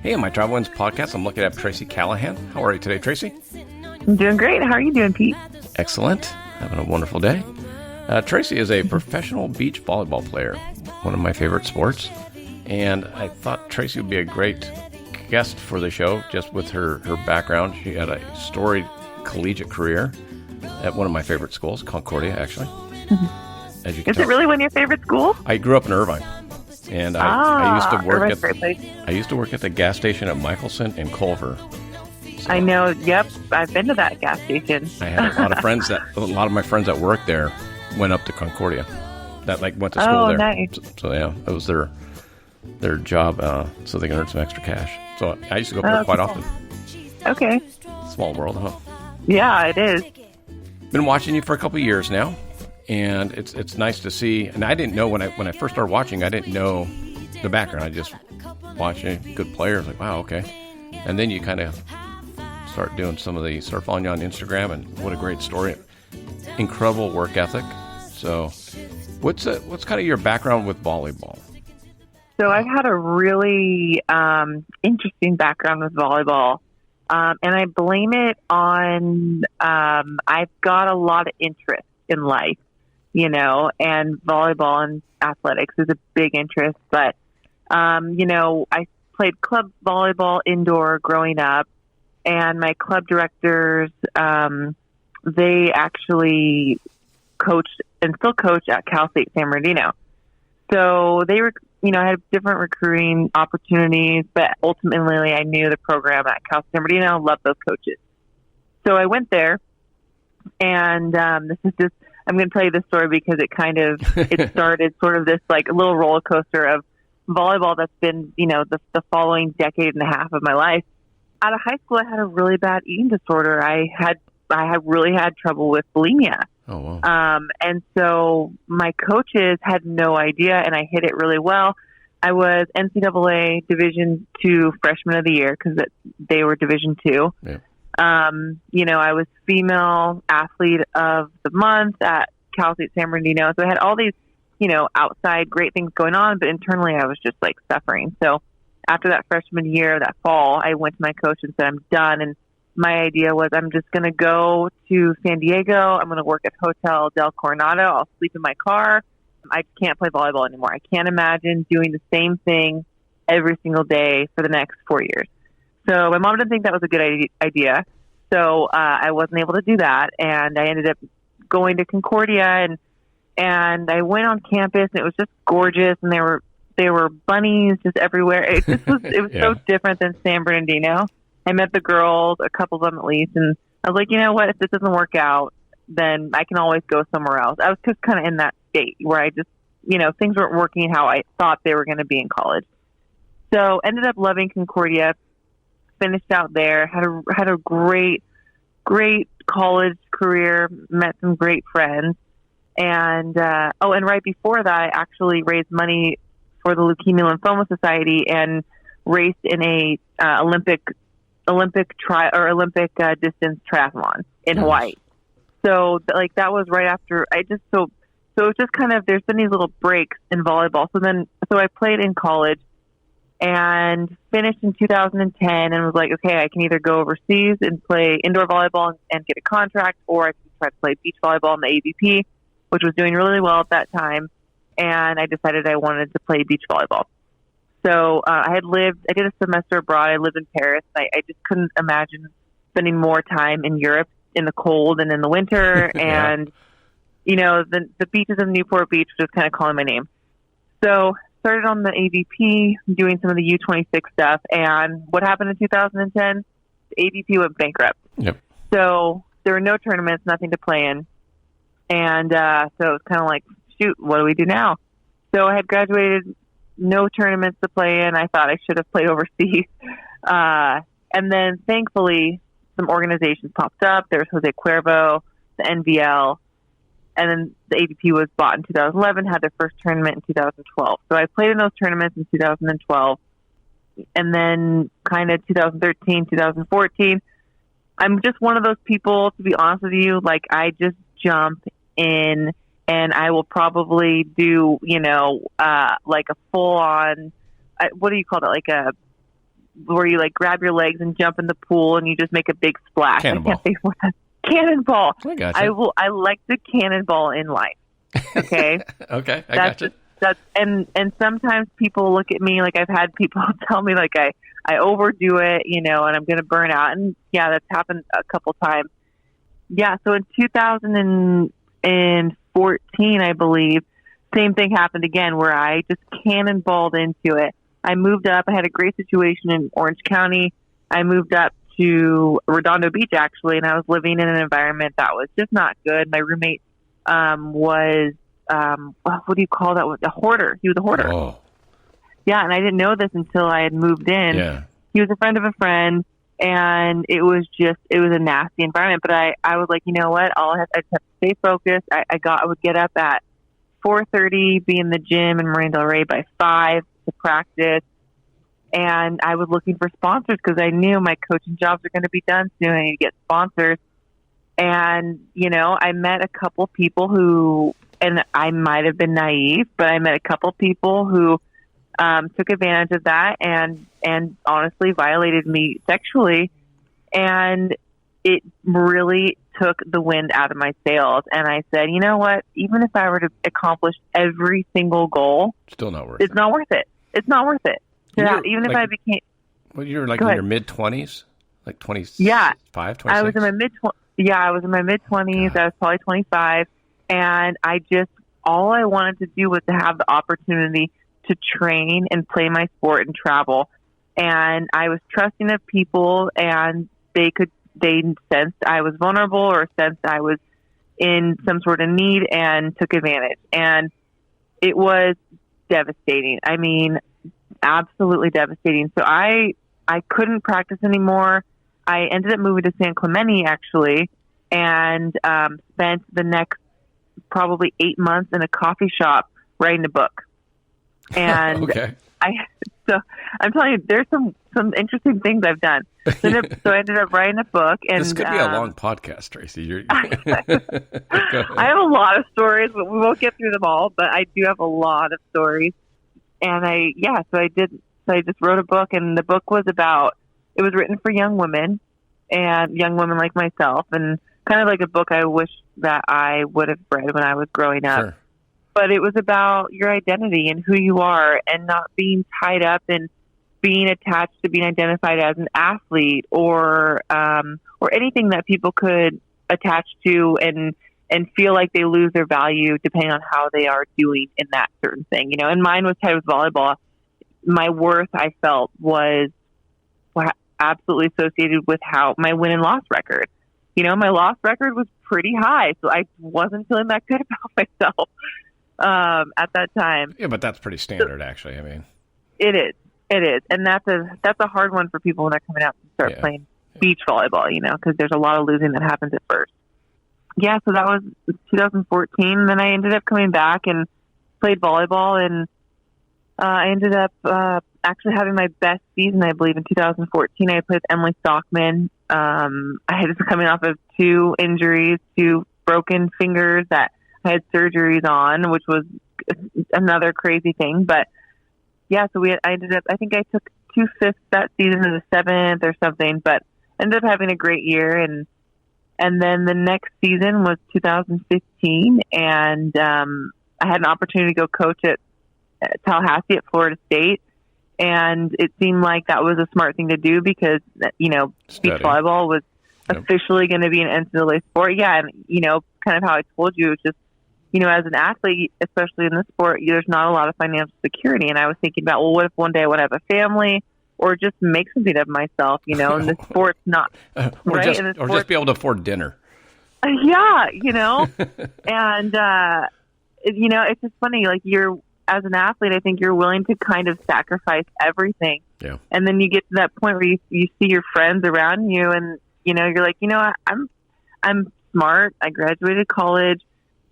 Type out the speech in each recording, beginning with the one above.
Hey, in my Travel Wins podcast, I'm looking at Traci Callahan. How are you today, Traci? I'm doing great. How are you doing, Pete? Excellent. Having a wonderful day. Traci is a professional beach volleyball player, one of my favorite sports. And I thought Traci would be a great guest for the show, just with her background. She had a storied collegiate career at one of my favorite schools, Concordia, actually. Mm-hmm. As you can tell, it really one of your favorite schools? I grew up in Irvine. And I used to work Irvine's a great place. I used to work at the gas station at Michelson in Culver. So I know. Yep, I've been to that gas station. I had a lot of friends a lot of my friends that worked there went up to Concordia. That went to school there. Nice. So yeah, it was their job, so they can earn some extra cash. So I used to go up there quite often. Okay. Small world, huh? Yeah, it is. Been watching you for a couple of years now. And it's nice to see. And I didn't know when I first started watching, I didn't know the background. I just watching good players, like, wow, okay. And then you kind of start doing start following you on Instagram, and what a great story. Incredible work ethic. So what's kind of your background with volleyball? So I've had a really interesting background with volleyball. And I blame it on I've got a lot of interest in life. And volleyball and athletics is a big interest. But, I played club volleyball indoor growing up, and my club directors, they actually coached and still coach at Cal State San Bernardino. So they were, I had different recruiting opportunities, but ultimately I knew the program at Cal State San Bernardino, loved those coaches. So I went there, and this is just, I'm going to tell you this story because it started sort of this like little roller coaster of volleyball that's been, the following decade and a half of my life. Out of high school, I had a really bad eating disorder. I had really had trouble with bulimia. Oh, wow. And so my coaches had no idea, and I hit it really well. I was NCAA Division II Freshman of the Year because they were Division II. Yeah. I was female athlete of the month at Cal State San Bernardino. So I had all these, outside great things going on, but internally I was just like suffering. So after that freshman year, that fall, I went to my coach and said, I'm done. And my idea was I'm just going to go to San Diego. I'm going to work at Hotel Del Coronado. I'll sleep in my car. I can't play volleyball anymore. I can't imagine doing the same thing every single day for the next 4 years. So my mom didn't think that was a good idea. So I wasn't able to do that. And I ended up going to Concordia, and I went on campus, and it was just gorgeous. And there were bunnies just everywhere. It was yeah. So different than San Bernardino. I met the girls, a couple of them at least. And I was like, you know what, if this doesn't work out, then I can always go somewhere else. I was just kind of in that state where I just, things weren't working how I thought they were going to be in college. So ended up loving Concordia. Finished out there, had a great college career, met some great friends. And, and right before that, I actually raised money for the Leukemia Lymphoma Society and raced in a Olympic distance triathlon in Hawaii. So that was right after so it was just kind of, there's been these little breaks in volleyball. So I played in college and finished in 2010 and was like, okay, I can either go overseas and play indoor volleyball and get a contract, or I can try to play beach volleyball in the AVP, which was doing really well at that time. And I decided I wanted to play beach volleyball. So I did a semester abroad. I lived in Paris. I just couldn't imagine spending more time in Europe in the cold and in the winter. Yeah. And, the beaches of Newport Beach was kind of calling my name. So started on the AVP, doing some of the U26 stuff. And what happened in 2010? The AVP went bankrupt. Yep. So there were no tournaments, nothing to play in. And so it was kind of like, shoot, what do we do now? So I had graduated, no tournaments to play in. I thought I should have played overseas. And then thankfully, some organizations popped up. There was Jose Cuervo, the NVL, and then the AVP was bought in 2011, had their first tournament in 2012. So I played in those tournaments in 2012. And then kind of 2013, 2014, I'm just one of those people, to be honest with you, like I just jump in and I will probably do, like a full on, what do you call it? Like where you like grab your legs and jump in the pool and you just make a big splash. Cannonball. I can't think what that cannonball. I gotcha. I like the cannonball in life. Okay. Okay. I gotcha. And sometimes people look at me like I've had people tell me like I overdo it, you know, and I'm going to burn out. And yeah, that's happened a couple times. Yeah. So in 2014, I believe, same thing happened again where I just cannonballed into it. I moved up. I had a great situation in Orange County. I moved up to Redondo Beach, actually, and I was living in an environment that was just not good. My roommate was, what do you call that? A hoarder. He was a hoarder. Oh. Yeah, and I didn't know this until I had moved in. Yeah. He was a friend of a friend, and it was a nasty environment. But I was like, you know what? I just have to stay focused. I would get up at 4:30, be in the gym in Marina Del Rey by 5 to practice. And I was looking for sponsors because I knew my coaching jobs are going to be done soon. I need to get sponsors. And, you know, I met a couple people who, and I might have been naive, but I met a couple people who took advantage of that and honestly violated me sexually. And it really took the wind out of my sails. And I said, you know what? Even if I were to accomplish every single goal, still not worth it's not worth it. It's not worth it. Even if I became... Well, you were like in your mid-20s? Like 25, yeah. 26? I was in my mid-20s. Yeah, I was in my mid-20s. I was probably 25. And all I wanted to do was to have the opportunity to train and play my sport and travel. And I was trusting of people, and they sensed I was vulnerable or sensed I was in some sort of need and took advantage. And it was devastating. I mean, absolutely devastating. So I couldn't practice anymore. I ended up moving to San Clemente, actually, and spent the next probably 8 months in a coffee shop writing a book. And okay. So I'm telling you, there's some interesting things I've done. So I ended up writing a book. And this could be a long podcast, Traci. I have a lot of stories, but we won't get through them all. But I do have a lot of stories. And I just wrote a book, and the book was it was written for young women like myself, and kind of like a book I wish that I would have read when I was growing up. Sure. But it was about your identity and who you are, and not being tied up and being attached to being identified as an athlete or anything that people could attach to and feel like they lose their value depending on how they are doing in that certain thing, you know. And mine was tied with volleyball. My worth, I felt, was absolutely associated with how my win and loss record. You know, my loss record was pretty high, so I wasn't feeling that good about myself at that time. Yeah, but that's pretty standard, actually. I mean, it is, and that's a hard one for people when they're coming out to start playing beach volleyball. You know, because there's a lot of losing that happens at first. Yeah, so that was 2014. Then I ended up coming back and played volleyball, and I ended up actually having my best season, I believe, in 2014. I played with Emily Stockman. I was coming off of 2 injuries, 2 broken fingers that I had surgeries on, which was another crazy thing. But yeah, so I ended up, I think I took 2 fifths that season and a 7th or something, but ended up having a great year. And then the next season was 2015, and I had an opportunity to go coach at Tallahassee at Florida State, and it seemed like that was a smart thing to do because, you know, beach volleyball was officially going to be an NCAA sport. Yeah, and, you know, kind of how I told you, it's just, you know, as an athlete, especially in this sport, there's not a lot of financial security, and I was thinking about, well, what if one day I want to have a family or just make something of myself, you know, and the sport's not, or just be able to afford dinner. Yeah, you know, and, you know, it's just funny, like as an athlete, I think you're willing to kind of sacrifice everything. Yeah. And then you get to that point where you see your friends around you, and, you know, you're like, you know, I'm smart. I graduated college.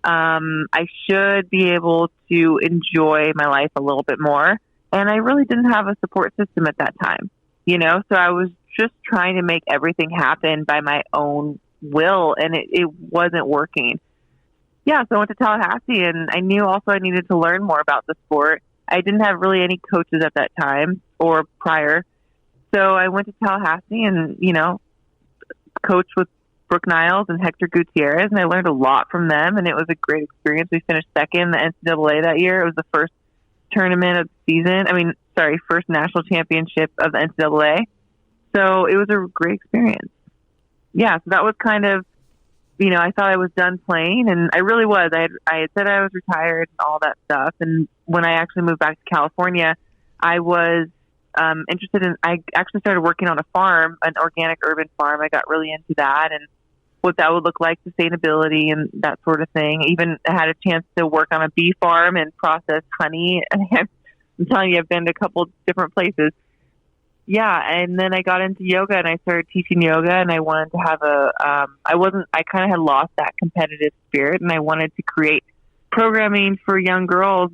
I should be able to enjoy my life a little bit more. And I really didn't have a support system at that time, you know, so I was just trying to make everything happen by my own will, and it wasn't working. Yeah, so I went to Tallahassee, and I knew also I needed to learn more about the sport. I didn't have really any coaches at that time or prior, So I went to Tallahassee and, coached with Brooke Niles and Hector Gutierrez, and I learned a lot from them, and it was a great experience. We finished second in the NCAA that year. It was the first tournament of the season. First national championship of the NCAA. So it was a great experience. Yeah, so that was kind of, I thought I was done playing, and I really was. I had said I was retired and all that stuff, and when I actually moved back to California, I was I actually started working on a farm, an organic urban farm. I got really into that and what that would look like, sustainability and that sort of thing. Even had a chance to work on a bee farm and process honey. I'm telling you, I've been to a couple different places. Yeah. And then I got into yoga and I started teaching yoga, and I wanted to have I kind of had lost that competitive spirit, and I wanted to create programming for young girls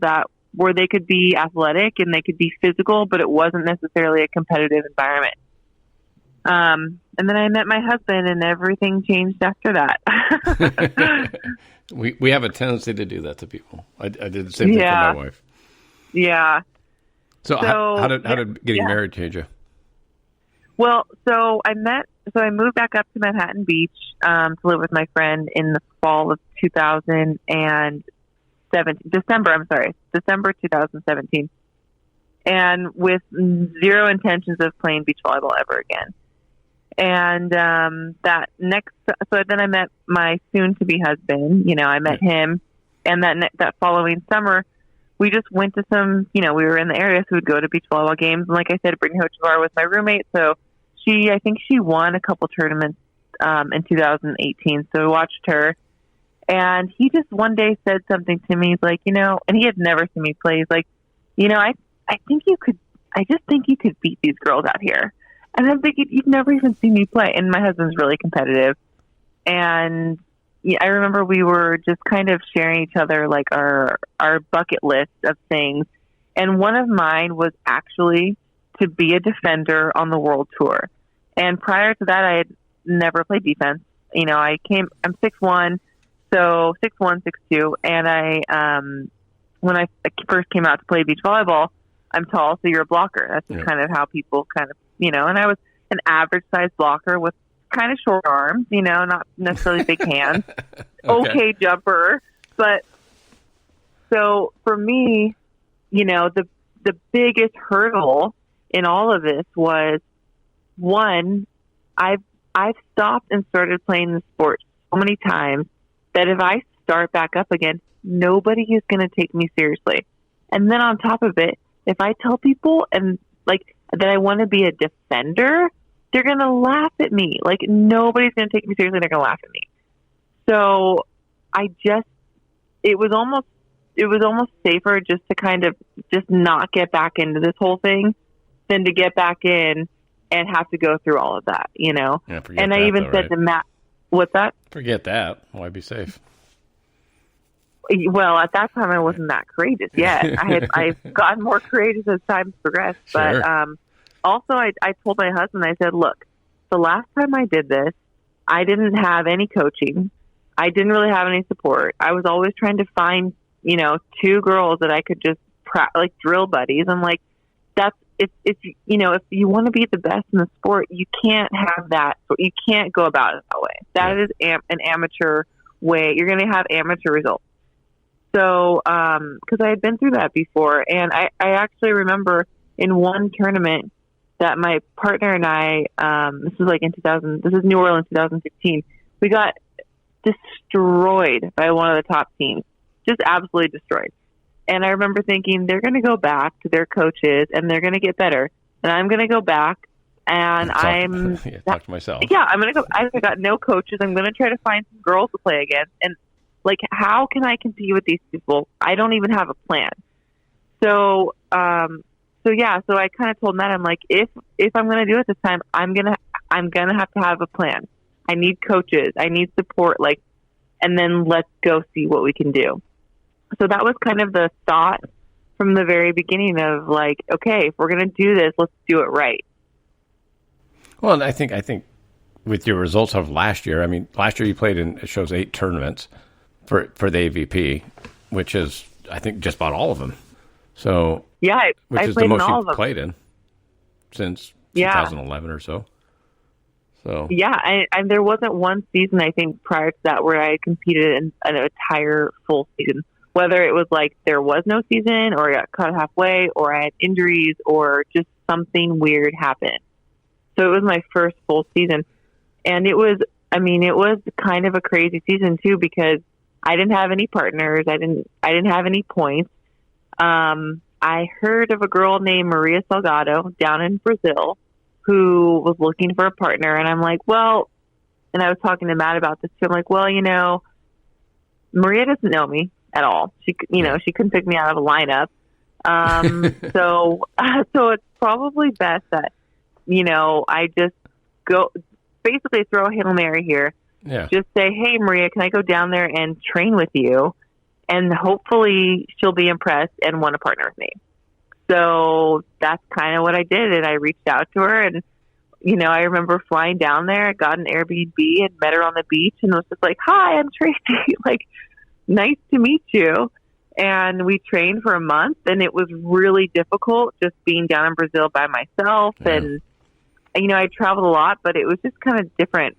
where they could be athletic and they could be physical, but it wasn't necessarily a competitive environment. And then I met my husband, and everything changed after that. We have a tendency to do that to people. I did the same thing for my wife. Yeah. So how did getting married change you? Well, so I moved back up to Manhattan Beach to live with my friend in the fall of 2017. December 2017, and with zero intentions of playing beach volleyball ever again. And so then I met my soon-to-be husband. I met him, and that following summer, we just went to some. We were in the area, so we'd go to beach volleyball games. And like I said, Brittany Hochevar was my roommate, so I think she won a couple tournaments in 2018. So I watched her. And he just one day said something to me. He's like, and he had never seen me play. He's like, I just think you could beat these girls out here. And I'm thinking, you've never even seen me play. And my husband's really competitive. And I remember we were just kind of sharing each other like our bucket list of things. And one of mine was actually to be a defender on the world tour. And prior to that, I had never played defense. I'm 6'1", so 6'1", 6'2", and when I first came out to play beach volleyball, I'm tall, so you're a blocker. That's just kind of how people kind of, and I was an average sized blocker with kind of short arms, not necessarily big hands, okay jumper. But so for me, the biggest hurdle in all of this was, one, I've stopped and started playing the sport so many times that if I start back up again, nobody is going to take me seriously. And then on top of it, if I tell people that I want to be a defender, they're going to laugh at me. Like, nobody's going to take me seriously. They're going to laugh at me. So it was almost safer just to kind of just not get back into this whole thing than to get back in and have to go through all of that, Yeah, and I even said to Matt, what's that? Forget that. Why be safe? Well, at that time I wasn't that courageous yet. I've gotten more courageous as time's progressed. Sure. But also I told my husband, I said, look, the last time I did this, I didn't have any coaching. I didn't really have any support. I was always trying to find, two girls that I could just drill buddies. I'm like, if you want to be the best in the sport, you can't have that. You can't go about it that way. That is an amateur way. You're going to have amateur results. So, because I had been through that before, and I actually remember in one tournament that my partner and I, this is New Orleans 2015, we got destroyed by one of the top teams, just absolutely destroyed. And I remember thinking, they're going to go back to their coaches and they're going to get better. And I'm going to go back and talk to myself. Yeah, I'm going to go. I got no coaches. I'm going to try to find some girls to play against. And how can I compete with these people? I don't even have a plan. So I kind of told Matt, I'm like, if I'm going to do it this time, I'm going to have a plan. I need coaches. I need support. And then let's go see what we can do. So that was kind of the thought from the very beginning of okay, if we're going to do this, let's do it right. Well, I think with your results of last year, last year you played in, it shows 8 tournaments for the AVP, which is, I think, just about all of them. So yeah, which I is played the most in all you've of them. played in since 2011 or so. So yeah, and there wasn't one season I think prior to that where I competed in an entire full season. Whether it was like there was no season, or I got cut halfway, or I had injuries, or just something weird happened. So it was my first full season, and it was kind of a crazy season too, because I didn't have any partners. I didn't have any points. I heard of a girl named Maria Salgado down in Brazil who was looking for a partner. And I'm like, well, and I was talking to Matt about this too. I'm like, well, Maria doesn't know me at all. She couldn't pick me out of a lineup. So it's probably best that, I just basically throw a Hail Mary here. Yeah. Just say, hey, Maria, can I go down there and train with you? And hopefully she'll be impressed and want to partner with me. So that's kind of what I did. And I reached out to her, and, I remember flying down there, got an Airbnb and met her on the beach, and was just like, hi, I'm Traci. Like, nice to meet you. And we trained for a month, and it was really difficult just being down in Brazil by myself. Yeah. And, I traveled a lot, but it was just kind of different.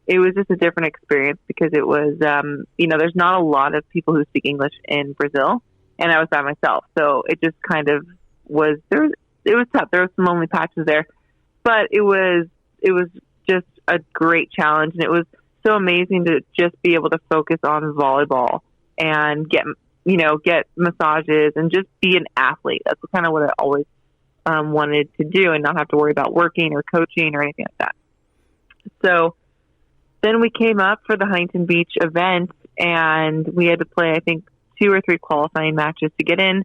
It was just a different experience because it was, there's not a lot of people who speak English in Brazil, and I was by myself. So it just kind of was, it was tough. There were some lonely patches there, but it was just a great challenge. And it was so amazing to just be able to focus on volleyball and get massages and just be an athlete. That's kind of what I always wanted to do, and not have to worry about working or coaching or anything like that. So then we came up for the Huntington Beach event, and we had to play, I think, 2 or 3 qualifying matches to get in,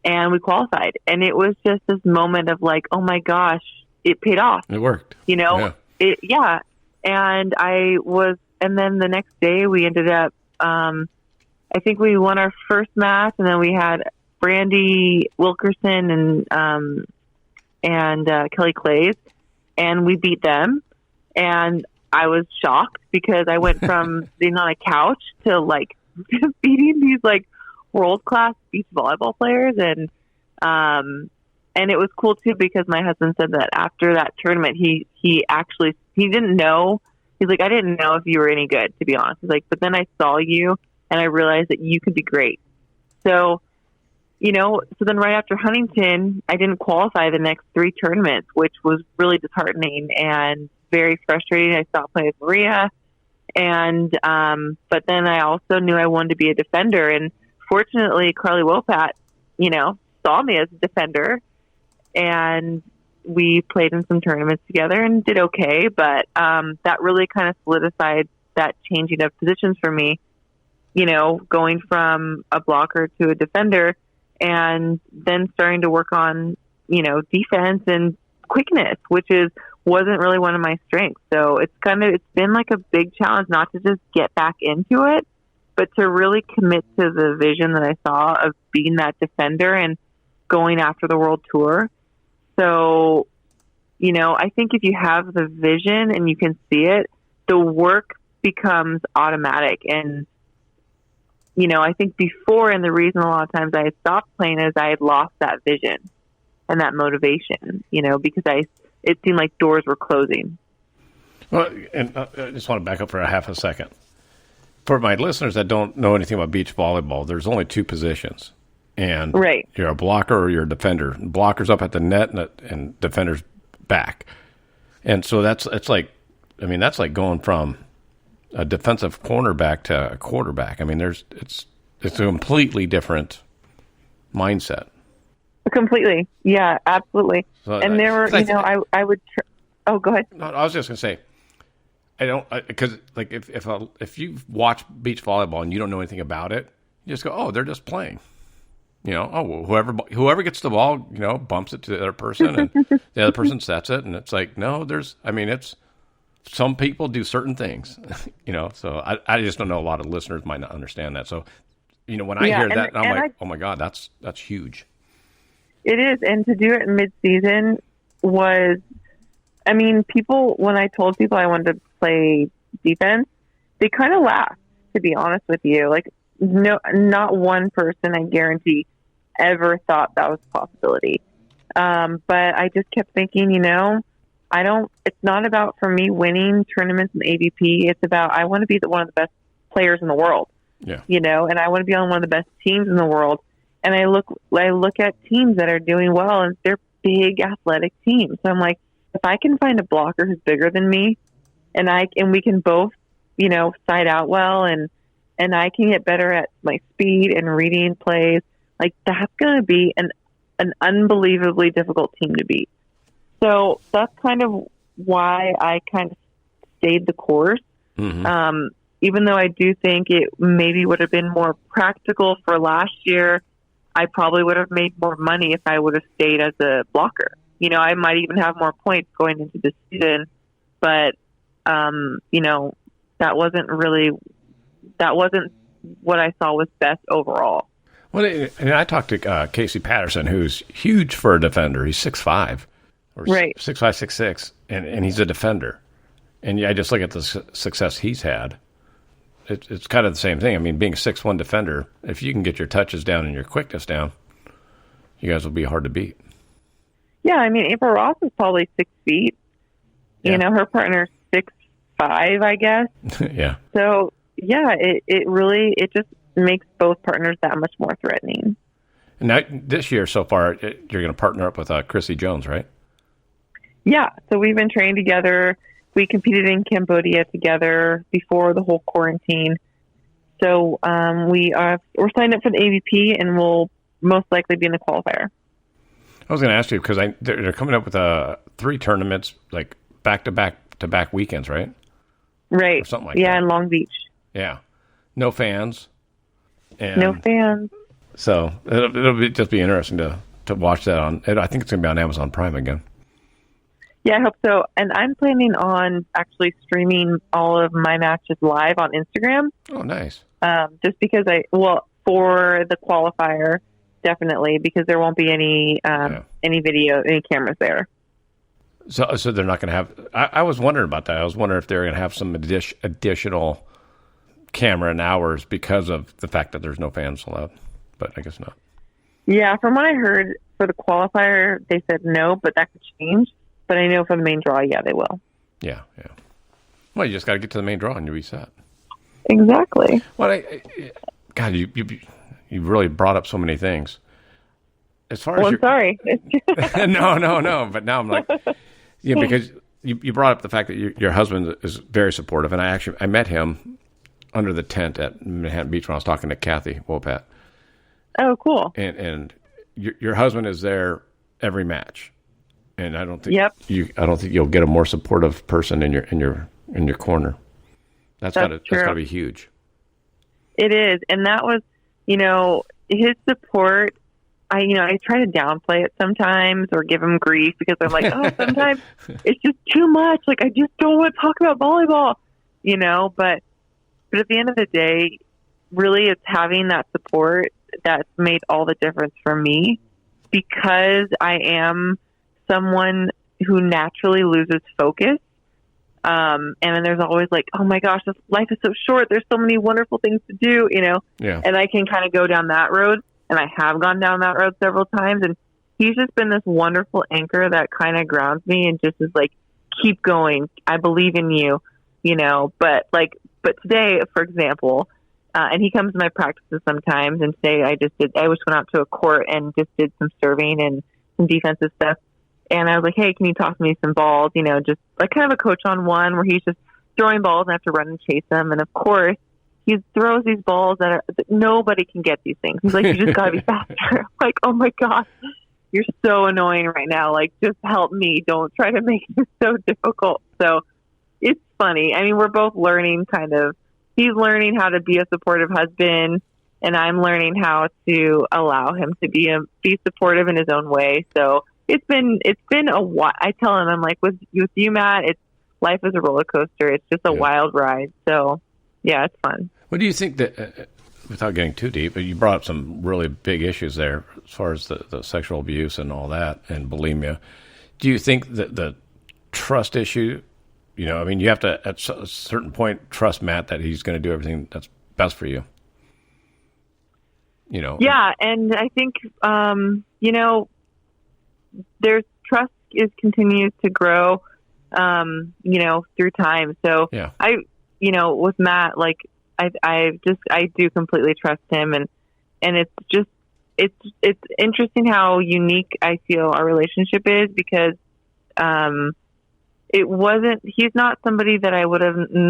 and we qualified. And it was just this moment of like, oh my gosh, it paid off. It worked. Yeah. And then the next day we ended up, I think we won our first match, and then we had Brandy Wilkerson and Kelly Clays, and we beat them. And I was shocked because I went from being on a couch to like beating these like world-class beach volleyball players. And it was cool too, because my husband said that after that tournament, he didn't know. He's like, I didn't know if you were any good, to be honest. He's like, but then I saw you and I realized that you could be great. So, so then right after Huntington, I didn't qualify the next 3 tournaments, which was really disheartening and very frustrating. I stopped playing with Maria, and but then I also knew I wanted to be a defender, and fortunately Carly Wopat saw me as a defender, and we played in some tournaments together and did okay, but that really kind of solidified that changing of positions for me, going from a blocker to a defender, and then starting to work on defense and quickness, which wasn't really one of my strengths. So it's been like a big challenge not to just get back into it, but to really commit to the vision that I saw of being that defender and going after the world tour. So, I think if you have the vision and you can see it, the work becomes automatic. And, I think before, and the reason a lot of times I had stopped playing is I had lost that vision and that motivation, because it seemed like doors were closing. Well, and I just want to back up for a half a second. For my listeners that don't know anything about beach volleyball, there's only 2 positions. And right. You're a blocker or you're a defender. Blocker's up at the net and defender's back. And so that's like going from a defensive cornerback to a quarterback. I mean, it's a completely different mindset. Completely. Yeah, absolutely. So, and there were, I would, oh, go ahead. No, I was just going to say, because like if you watch beach volleyball and you don't know anything about it, you just go, oh, they're just playing. Whoever gets the ball, bumps it to the other person, and the other person sets it, and it's like, no, it's some people do certain things, So I just don't know. A lot of listeners might not understand that. So, when I hear that, I'm like, oh my God, that's huge. It is, and to do it in mid-season was, people, when I told people I wanted to play defense, they kind of laughed, to be honest with you. Like, no, not one person, I guarantee, ever thought that was a possibility. But I just kept thinking, it's not about, for me, winning tournaments and AVP. It's about, I want to be one of the best players in the world, and I want to be on one of the best teams in the world. And I look at teams that are doing well, and they're big athletic teams. So I'm like, if I can find a blocker who's bigger than me, and we can both, side out well, and I can get better at my speed and reading plays, like that's going to be an unbelievably difficult team to beat. So that's kind of why I kind of stayed the course. Mm-hmm. Even though I do think it maybe would have been more practical for last year, I probably would have made more money if I would have stayed as a blocker. I might even have more points going into the season, but, that wasn't what I saw was best overall. Well, and I talked to Casey Patterson, who's huge for a defender. He's 6'5", or right. 6'5", 6'6", and he's a defender. And I just look at the success he's had. It's kind of the same thing. I mean, being a 6'1" defender, if you can get your touches down and your quickness down, you guys will be hard to beat. Yeah, I mean, April Ross is probably 6 feet. Yeah. Her partner's 6'5", I guess. Yeah. So, yeah, it just makes both partners that much more threatening. And now, this year so far, you're going to partner up with Chrissy Jones, right? Yeah, so we've been training together. We competed in Cambodia together before the whole quarantine. So we're signed up for the AVP, and we'll most likely be in the qualifier. I was going to ask you, because they're coming up with 3 tournaments, like back-to-back weekends, right? Right. Or something like that. Yeah, in Long Beach. Yeah. No fans. No fans. So it'll just be interesting to watch that on. I think it's going to be on Amazon Prime again. Yeah, I hope so. And I'm planning on actually streaming all of my matches live on Instagram. Oh, nice. Just because for the qualifier, definitely, because there won't be any video, any cameras there. So they're not going to have. I was wondering about that. I was wondering if they're going to have some additional camera and hours because of the fact that there's no fans allowed, but I guess not. Yeah, from what I heard for the qualifier, they said no, but that could change. But I know for the main draw, yeah, they will. Yeah. Well, you just got to get to the main draw and you'll be set. Exactly. Well, God, you really brought up so many things. As far as I'm sorry. No. But now I'm like, because you brought up the fact that your husband is very supportive, and I met him under the tent at Manhattan Beach when I was talking to Kathy Wopat. Oh, cool. And your husband is there every match. And I don't think I don't think you'll get a more supportive person in your corner. That's got to be huge. It is, and that was, his support. I try to downplay it sometimes or give him grief because I'm like, sometimes it's just too much. Like I just don't want to talk about volleyball, But at the end of the day, really, it's having that support that's made all the difference for me, because I am someone who naturally loses focus. And then there's always like, oh my gosh, this life is so short. There's so many wonderful things to do, Yeah. And I can kind of go down that road, and I have gone down that road several times. And he's just been this wonderful anchor that kind of grounds me and just is like, keep going. I believe in you, but today, for example, and he comes to my practices sometimes, and today I just went out to a court and just did some serving and some defensive stuff. And I was like, hey, can you toss me some balls? Just like kind of a coach on one where he's just throwing balls and I have to run and chase them. And of course, he throws these balls that nobody can get these things. He's like, you just got to be faster. I'm like, oh my gosh, you're so annoying right now. Like, just help me. Don't try to make it so difficult. So it's funny. I mean, we're both learning he's learning how to be a supportive husband, and I'm learning how to allow him to be supportive in his own way. So it's been a while. I tell him, I'm like, with you, Matt, life is a roller coaster. It's just a wild ride. So yeah, it's fun. What do you think that, without getting too deep, but you brought up some really big issues there as far as the sexual abuse and all that and bulimia. Do you think that the trust issue, you have to, at a certain point, trust Matt that he's going to do everything that's best for you? Yeah, and I think, there's trust continues to grow. through time. So Yeah. with Matt, like I do completely trust him, and it's interesting how unique I feel our relationship is, because he's not somebody that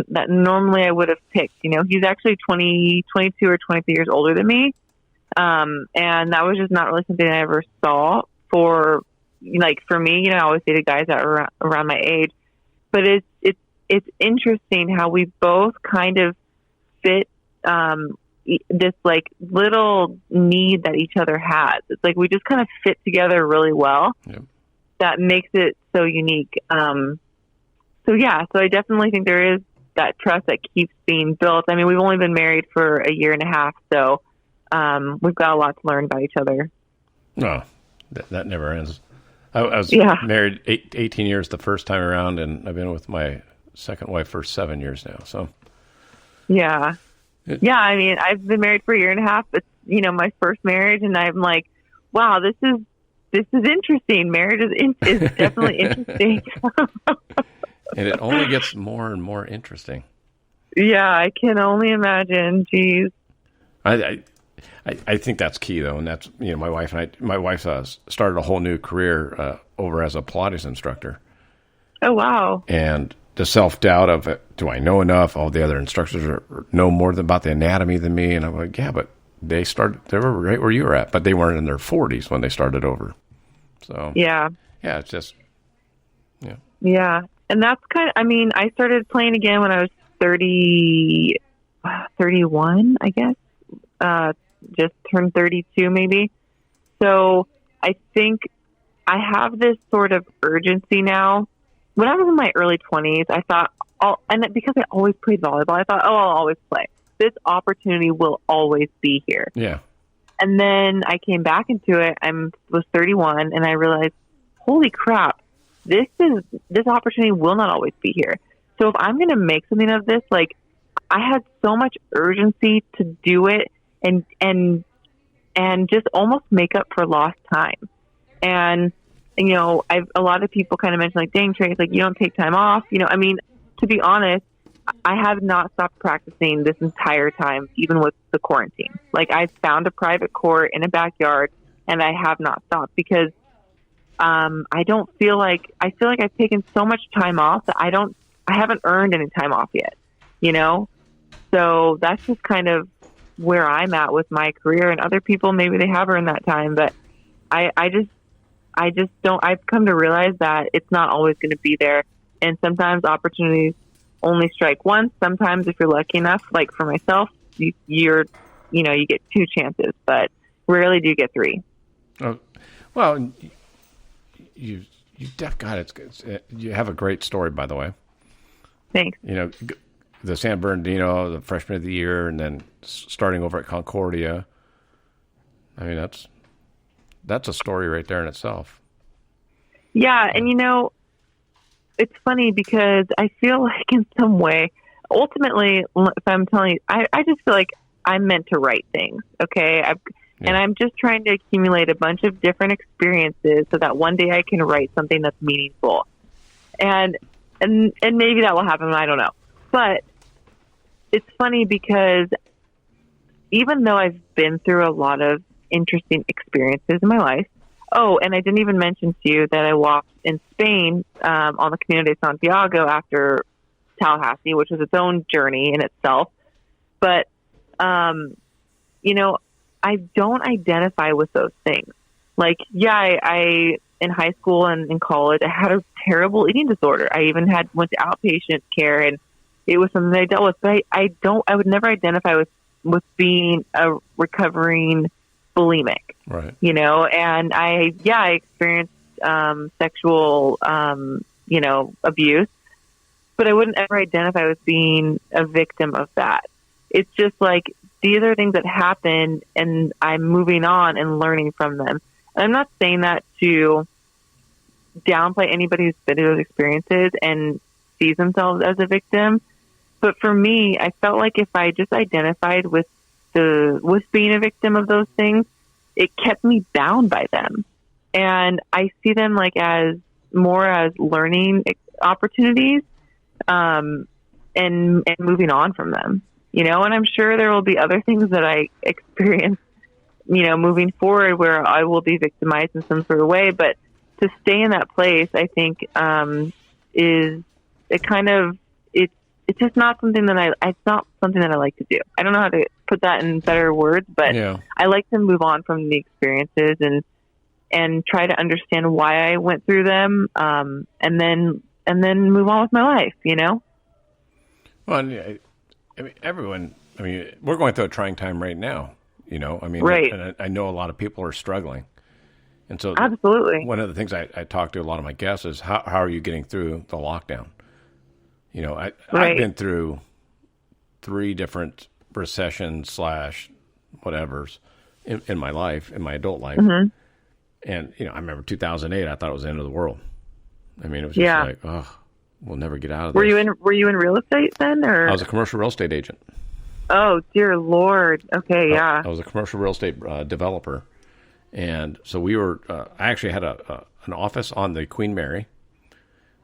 that normally I would have picked. He's actually 22 or 23 years older than me. And that was just not really something I ever saw for me. I always dated guys that were around my age, but it's interesting how we both kind of fit, this like little need that each other has. It's like we just kind of fit together really well. Yep. That makes it so unique. So I definitely think there is that trust that keeps being built. I mean, we've only been married for a year and a half, so we've got a lot to learn about each other. No, that never ends. I was married 18 years the first time around, and I've been with my second wife for 7 years now. So, yeah. I mean, I've been married for a year and a half. It's my first marriage, and I'm like, wow, this is interesting. Marriage is definitely interesting. And it only gets more and more interesting. Yeah, I can only imagine. Jeez. I think that's key, though, and that's my wife started a whole new career over as a Pilates instructor. Oh wow! And the self-doubt of, do I know enough? All the other instructors know more about the anatomy than me, and I'm like, yeah, but they were right where you were at, but they weren't in their 40s when they started over. So yeah, it's just yeah, and that's kind of. I mean, I started playing again when I was 31, I guess. Just turned 32 maybe. So I think I have this sort of urgency now. When I was in my early 20s, I thought, because I always played volleyball, I thought, I'll always play. This opportunity will always be here. Yeah. And then I came back into it. Was 31, and I realized, holy crap, this opportunity will not always be here. So if I'm going to make something of this, like, I had so much urgency to do it and just almost make up for lost time. And a lot of people kind of mention, like, dang, Trace, like, you don't take time off. I mean, to be honest, I have not stopped practicing this entire time, even with the quarantine. Like, I found a private court in a backyard, and I have not stopped because I feel like I've taken so much time off that I haven't earned any time off yet, So that's just kind of where I'm at with my career, and other people, maybe they have earned that time, but I just don't. I've come to realize that it's not always going to be there, and sometimes opportunities only strike once. Sometimes, if you're lucky enough, like for myself, you get 2 chances, but rarely do you get 3. Oh, well, you have a great story, by the way. Thanks. The San Bernardino, the freshman of the year, and then starting over at Concordia. I mean, that's a story right there in itself. Yeah, and it's funny because I feel like in some way, ultimately, if I'm telling you, I just feel like I'm meant to write things, okay? And I'm just trying to accumulate a bunch of different experiences so that one day I can write something that's meaningful. And maybe that will happen, I don't know. But it's funny because even though I've been through a lot of interesting experiences in my life, and I didn't even mention to you that I walked in Spain on the Camino de Santiago after Tallahassee, which was its own journey in itself. But, I don't identify with those things. Like, I in high school and in college, I had a terrible eating disorder. I even went to outpatient care, and it was something I dealt with. But I would never identify with being a recovering bulimic, right? And I experienced sexual, abuse, but I wouldn't ever identify with being a victim of that. It's just like, these are things that happened, and I'm moving on and learning from them. And I'm not saying that to downplay anybody who's been through those experiences and sees themselves as a victim. But for me, I felt like if I just identified with being a victim of those things, it kept me bound by them. And I see them like as more as learning opportunities, and moving on from them, and I'm sure there will be other things that I experience, moving forward where I will be victimized in some sort of way, but to stay in that place, I think, is it kind of, it's just not something that it's not something that I like to do. I don't know how to put that in better words, but I like to move on from the experiences and try to understand why I went through them, and then move on with my life, Well, I mean, everyone, we're going through a trying time right now, Right. And I know a lot of people are struggling. And so absolutely, one of the things I talk to a lot of my guests is how are you getting through the lockdown? I've been through 3 different recessions / whatevers in my life, in my adult life. Mm-hmm. And, I remember 2008, I thought it was the end of the world. It was just like, oh, we'll never get out of this. Were you in real estate then, or? I was a commercial real estate agent. Oh, dear Lord. Okay. Yeah. I was a commercial real estate developer. And so we were, I actually had an office on the Queen Mary.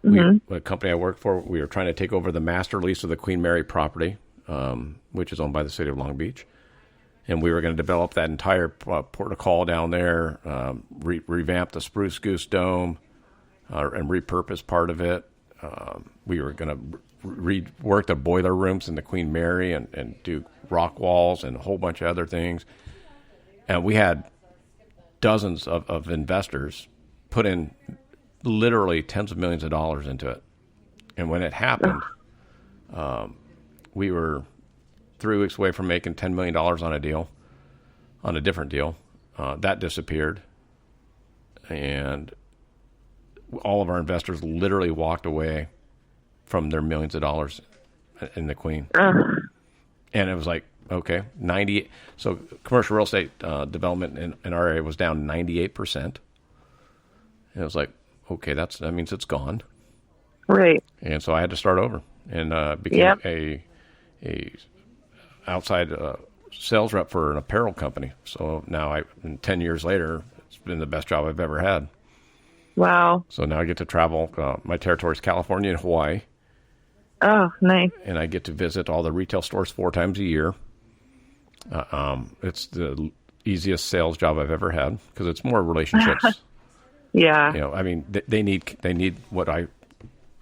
The company I worked for, we were trying to take over the master lease of the Queen Mary property, which is owned by the city of Long Beach. And we were going to develop that entire port of call down there, revamp the Spruce Goose Dome, and repurpose part of it. We were going to rework the boiler rooms in the Queen Mary and do rock walls and a whole bunch of other things. And we had dozens of investors put in literally tens of millions of dollars into it. And when it happened, we were 3 weeks away from making $10 million on a different deal. That disappeared. And all of our investors literally walked away from their millions of dollars in the Queen. And it was like, okay, 90. So commercial real estate development in our area was down 98%. And it was like, okay, that means it's gone. Right. And so I had to start over and became a outside sales rep for an apparel company. So now 10 years later, it's been the best job I've ever had. Wow. So now I get to travel. My territory is California and Hawaii. Oh, nice. And I get to visit all the retail stores 4 times a year. It's the easiest sales job I've ever had because it's more relationships. Yeah. They need what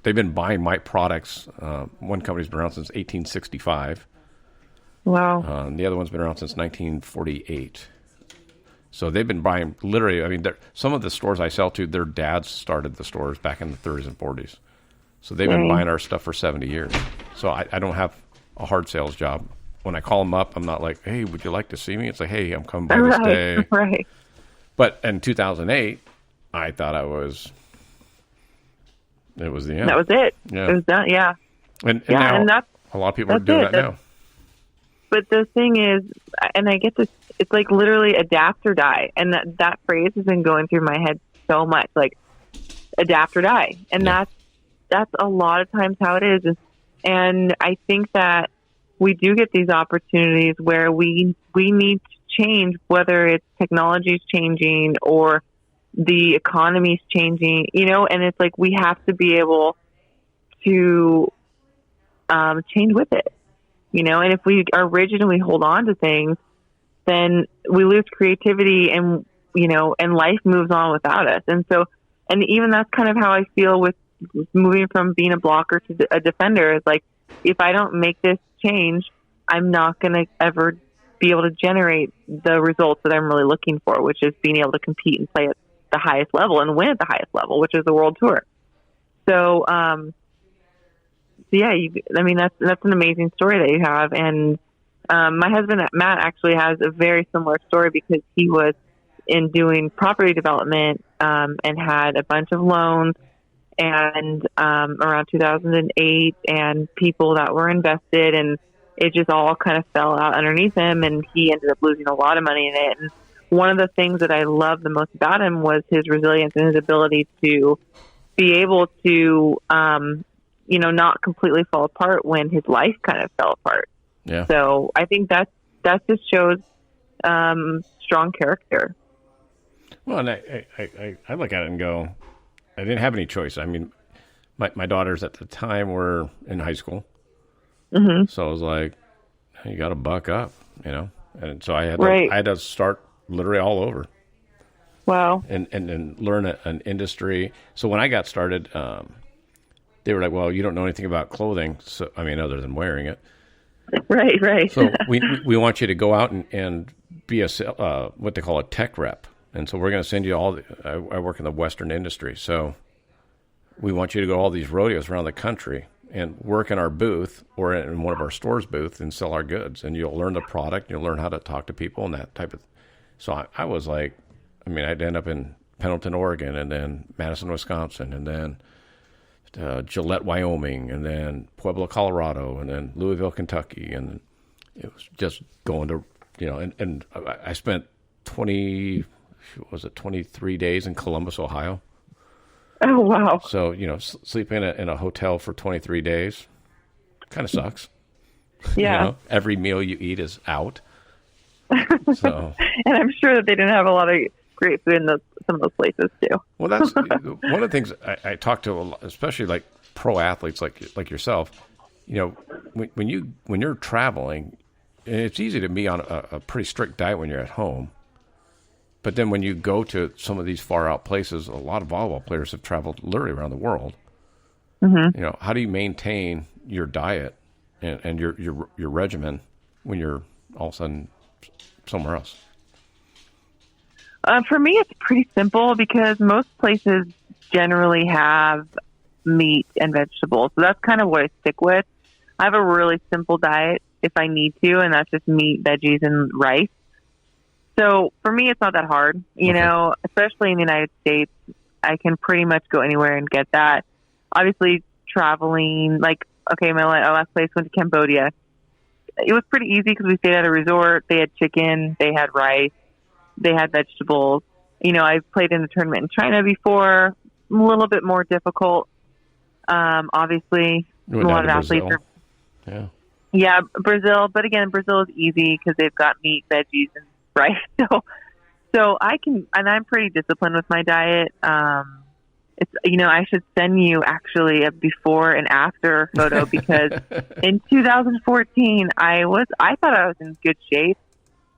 they've been buying my products. One company's been around since 1865. Wow. The other one's been around since 1948. So they've been buying literally, some of the stores I sell to, their dads started the stores back in the 30s and 40s. So they've been buying our stuff for 70 years. So I don't have a hard sales job. When I call them up, I'm not like, hey, would you like to see me? It's like, hey, I'm coming by this day. Right. But in 2008, I thought it was the end. That was it. Yeah. It was done. Yeah. And now a lot of people are doing that now. But the thing is, and I get this, it's like literally adapt or die. And that phrase has been going through my head so much, like adapt or die. And that's a lot of times how it is. And I think that we do get these opportunities where we need to change, whether it's technology is changing or the economy is changing, and it's like we have to be able to change with it, and if we are rigid and we hold on to things, then we lose creativity and life moves on without us. And even that's kind of how I feel with moving from being a blocker to a defender. Is like, if I don't make this change, I'm not going to ever be able to generate the results that I'm really looking for, which is being able to compete and play at the highest level and win at the highest level, which is the world tour. So, that's an amazing story that you have. And my husband, Matt, actually has a very similar story because he was in doing property development and had a bunch of loans and around 2008 and people that were invested, and it just all kind of fell out underneath him, and he ended up losing a lot of money in it. And one of the things that I loved the most about him was his resilience and his ability to be able to, not completely fall apart when his life kind of fell apart. Yeah. So I think that just shows strong character. Well, and I look at it and go, I didn't have any choice. my daughters at the time were in high school. Mm-hmm. So I was like, you got to buck up, And so I had to start literally all over. Wow. And then learn an industry. So when I got started, they were like, well, you don't know anything about clothing. So, other than wearing it. Right. So we want you to go out and be what they call a tech rep. And so we're going to send you I work in the Western industry. So we want you to go to all these rodeos around the country and work in our booth or in one of our stores' booth and sell our goods. And you'll learn the product. You'll learn how to talk to people and that type of. So I was like, I'd end up in Pendleton, Oregon, and then Madison, Wisconsin, and then Gillette, Wyoming, and then Pueblo, Colorado, and then Louisville, Kentucky. And it was just going to, and I spent 23 days in Columbus, Ohio. Oh, wow. So, sleeping in a hotel for 23 days kind of sucks. Yeah. Every meal you eat is out. So, and I'm sure that they didn't have a lot of great food in some of those places too. Well, that's one of the things I talk to a lot, especially like pro athletes like yourself. When you're traveling, it's easy to be on a pretty strict diet when you're at home. But then when you go to some of these far out places, a lot of volleyball players have traveled literally around the world. Mm-hmm. How do you maintain your diet and your regimen when you're all of a sudden somewhere else? For me, it's pretty simple because most places generally have meat and vegetables. So that's kind of what I stick with. I have a really simple diet if I need to, and that's just meat, veggies, and rice. So for me, it's not that hard, especially in the United States. I can pretty much go anywhere and get that. Obviously, traveling, my last place went to Cambodia. It was pretty easy because we stayed at a resort. They had chicken, they had rice, they had vegetables. I've played in a tournament in China before, a little bit more difficult. Obviously, a lot of athletes are. Yeah, Brazil. But again, Brazil is easy because they've got meat, veggies, and rice. So I can, and I'm pretty disciplined with my diet. It's, I should send you actually a before and after photo because in 2014, I thought I was in good shape.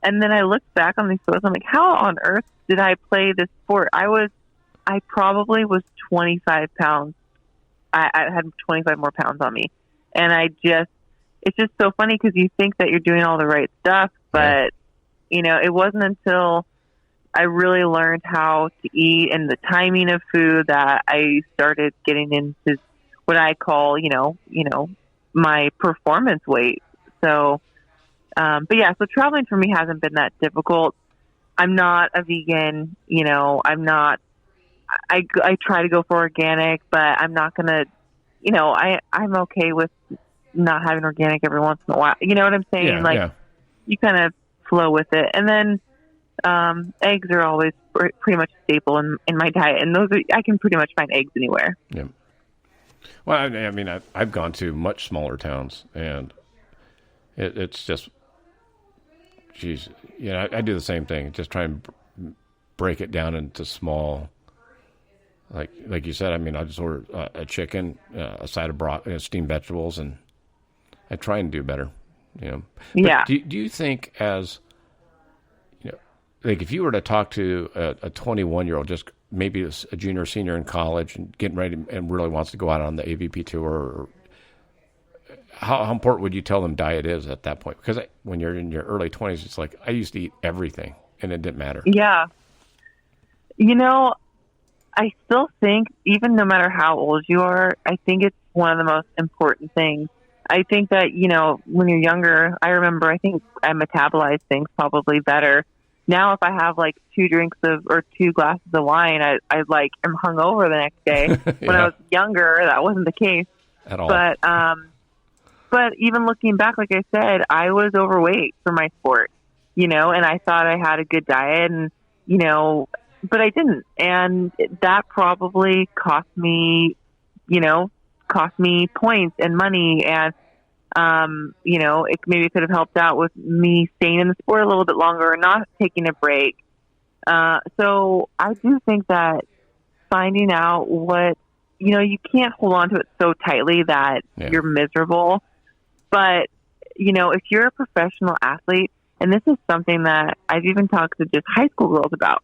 And then I looked back on these photos. I'm like, how on earth did I play this sport? I probably was 25 pounds. I had 25 more pounds on me. And it's just so funny because you think that you're doing all the right stuff, but it wasn't until I really learned how to eat and the timing of food that I started getting into what I call, my performance weight. So, so traveling for me hasn't been that difficult. I'm not a vegan, I try to go for organic, but I'm not going to, I'm okay with not having organic every once in a while. You know what I'm saying? You kind of flow with it. And then, eggs are always pretty much a staple in my diet. And I can pretty much find eggs anywhere. Yeah. Well, I've gone to much smaller towns and it's just, geez, I do the same thing. Just try and break it down into small, like you said, I just order a chicken, a side of broth, steamed vegetables, and I try and do better, But yeah. Do you think as, if you were to talk to a 21-year-old, just maybe a junior or senior in college and getting ready and really wants to go out on the AVP tour, how important would you tell them diet is at that point? Because when you're in your early 20s, it's like I used to eat everything and it didn't matter. Yeah. I still think, even no matter how old you are, I think it's one of the most important things. I think that, when you're younger, I think I metabolized things probably better. Now, if I have 2 drinks or 2 glasses of wine, I am hungover the next day. When I was younger, that wasn't the case at all. But even looking back, like I said, I was overweight for my sport, and I thought I had a good diet and, but I didn't. And that probably cost me points and money. And, it maybe could have helped out with me staying in the sport a little bit longer or not taking a break. So I do think that finding out what you can't hold on to it so tightly that you're miserable. But, if you're a professional athlete, and this is something that I've even talked to just high school girls about,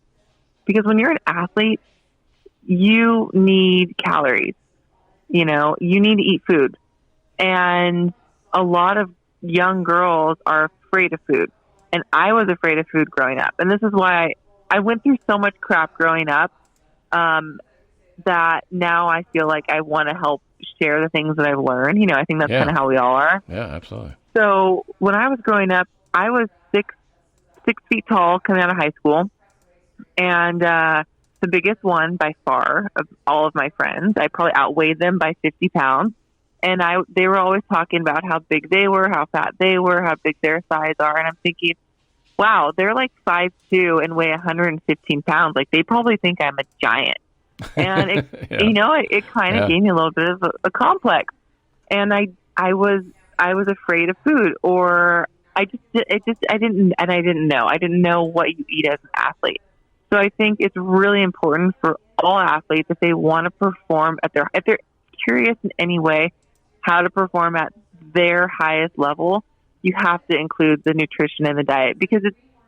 because when you're an athlete, you need calories, you need to eat food. And a lot of young girls are afraid of food. And I was afraid of food growing up. And this is why I went through so much crap growing up, that now I feel like I want to help share the things that I've learned. I think that's kind of how we all are. Yeah, absolutely. So when I was growing up, I was six feet tall coming out of high school. And, the biggest one by far of all of my friends. I probably outweighed them by 50 pounds. And they were always talking about how big they were, how fat they were, how big their thighs are. And I'm thinking, wow, they're like 5'2" and weigh 115 pounds. Like, they probably think I'm a giant. And it, it kind of gave me a little bit of a complex. And I was afraid of food, or I didn't know what you eat as an athlete. So I think it's really important for all athletes, if they want to perform if they're curious in any way how to perform at their highest level, you have to include the nutrition and the diet, because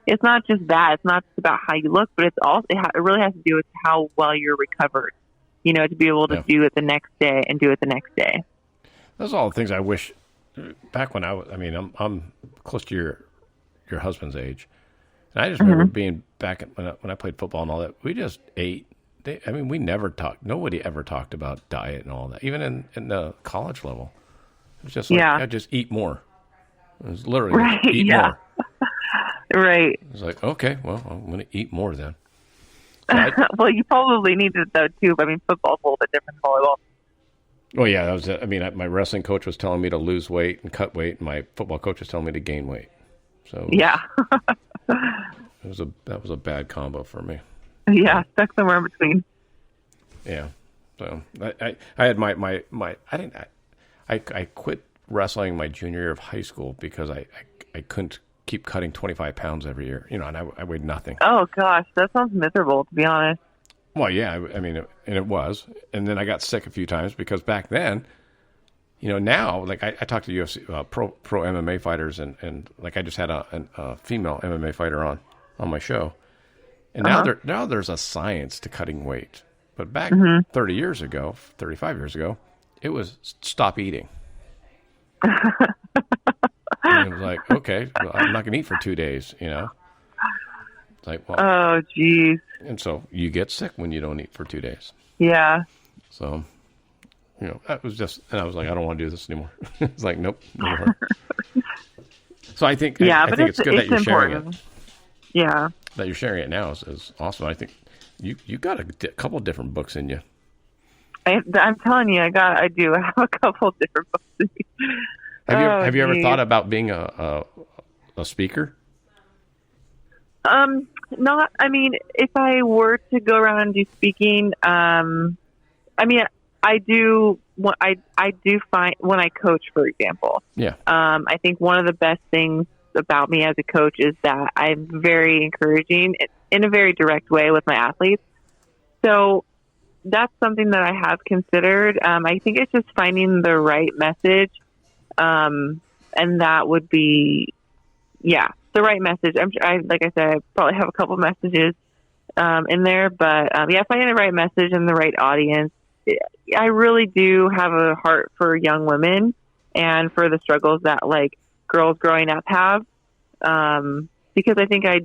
it's not just that. It's not just about how you look, but it's also, it really has to do with how well you're recovered, to be able to do it the next day and do it the next day. Those are all the things I wish back when I'm close to your husband's age. And I just remember being back when I played football and all that, we just ate. We never talked. Nobody ever talked about diet and all that, even in the college level. It was just like, I just eat more. It was literally eat more. Right. It was like, okay, well, I'm going to eat more then. So well, you probably need it though too. Football's a little bit different than volleyball. Well, yeah, that was it. My wrestling coach was telling me to lose weight and cut weight, and my football coach was telling me to gain weight. So that was a bad combo for me. Yeah, stuck somewhere in between. Yeah. So I had I quit wrestling my junior year of high school because I couldn't keep cutting 25 pounds every year, and I weighed nothing. Oh gosh, that sounds miserable, to be honest. Well, yeah, and it was. And then I got sick a few times because back then, now, like I talked to UFC, pro MMA fighters, and like I just had a female MMA fighter on my show. And now there's a science to cutting weight. But back 35 years ago, it was stop eating. And it was like, okay, well, I'm not going to eat for 2 days, It's like, well. Oh, geez. And so you get sick when you don't eat for 2 days. Yeah. So, that was just, and I was like, I don't want to do this anymore. It's like, nope, no more. So I think, I think it's good that you're important. sharing it. Yeah. That you're sharing it now is awesome. I think you got a couple different books in you. I'm telling you, I do. I have a couple different books in me. Have you ever thought about being a speaker? Not. If I were to go around and do speaking, I do. I do find when I coach, for example. Yeah. I think one of the best things about me as a coach is that I'm very encouraging in a very direct way with my athletes. So that's something that I have considered. I think it's just finding the right message. And that would be, the right message. Like I said, I probably have a couple messages, in there, but, finding the right message and the right audience. I really do have a heart for young women and for the struggles that girls growing up have. Because I think I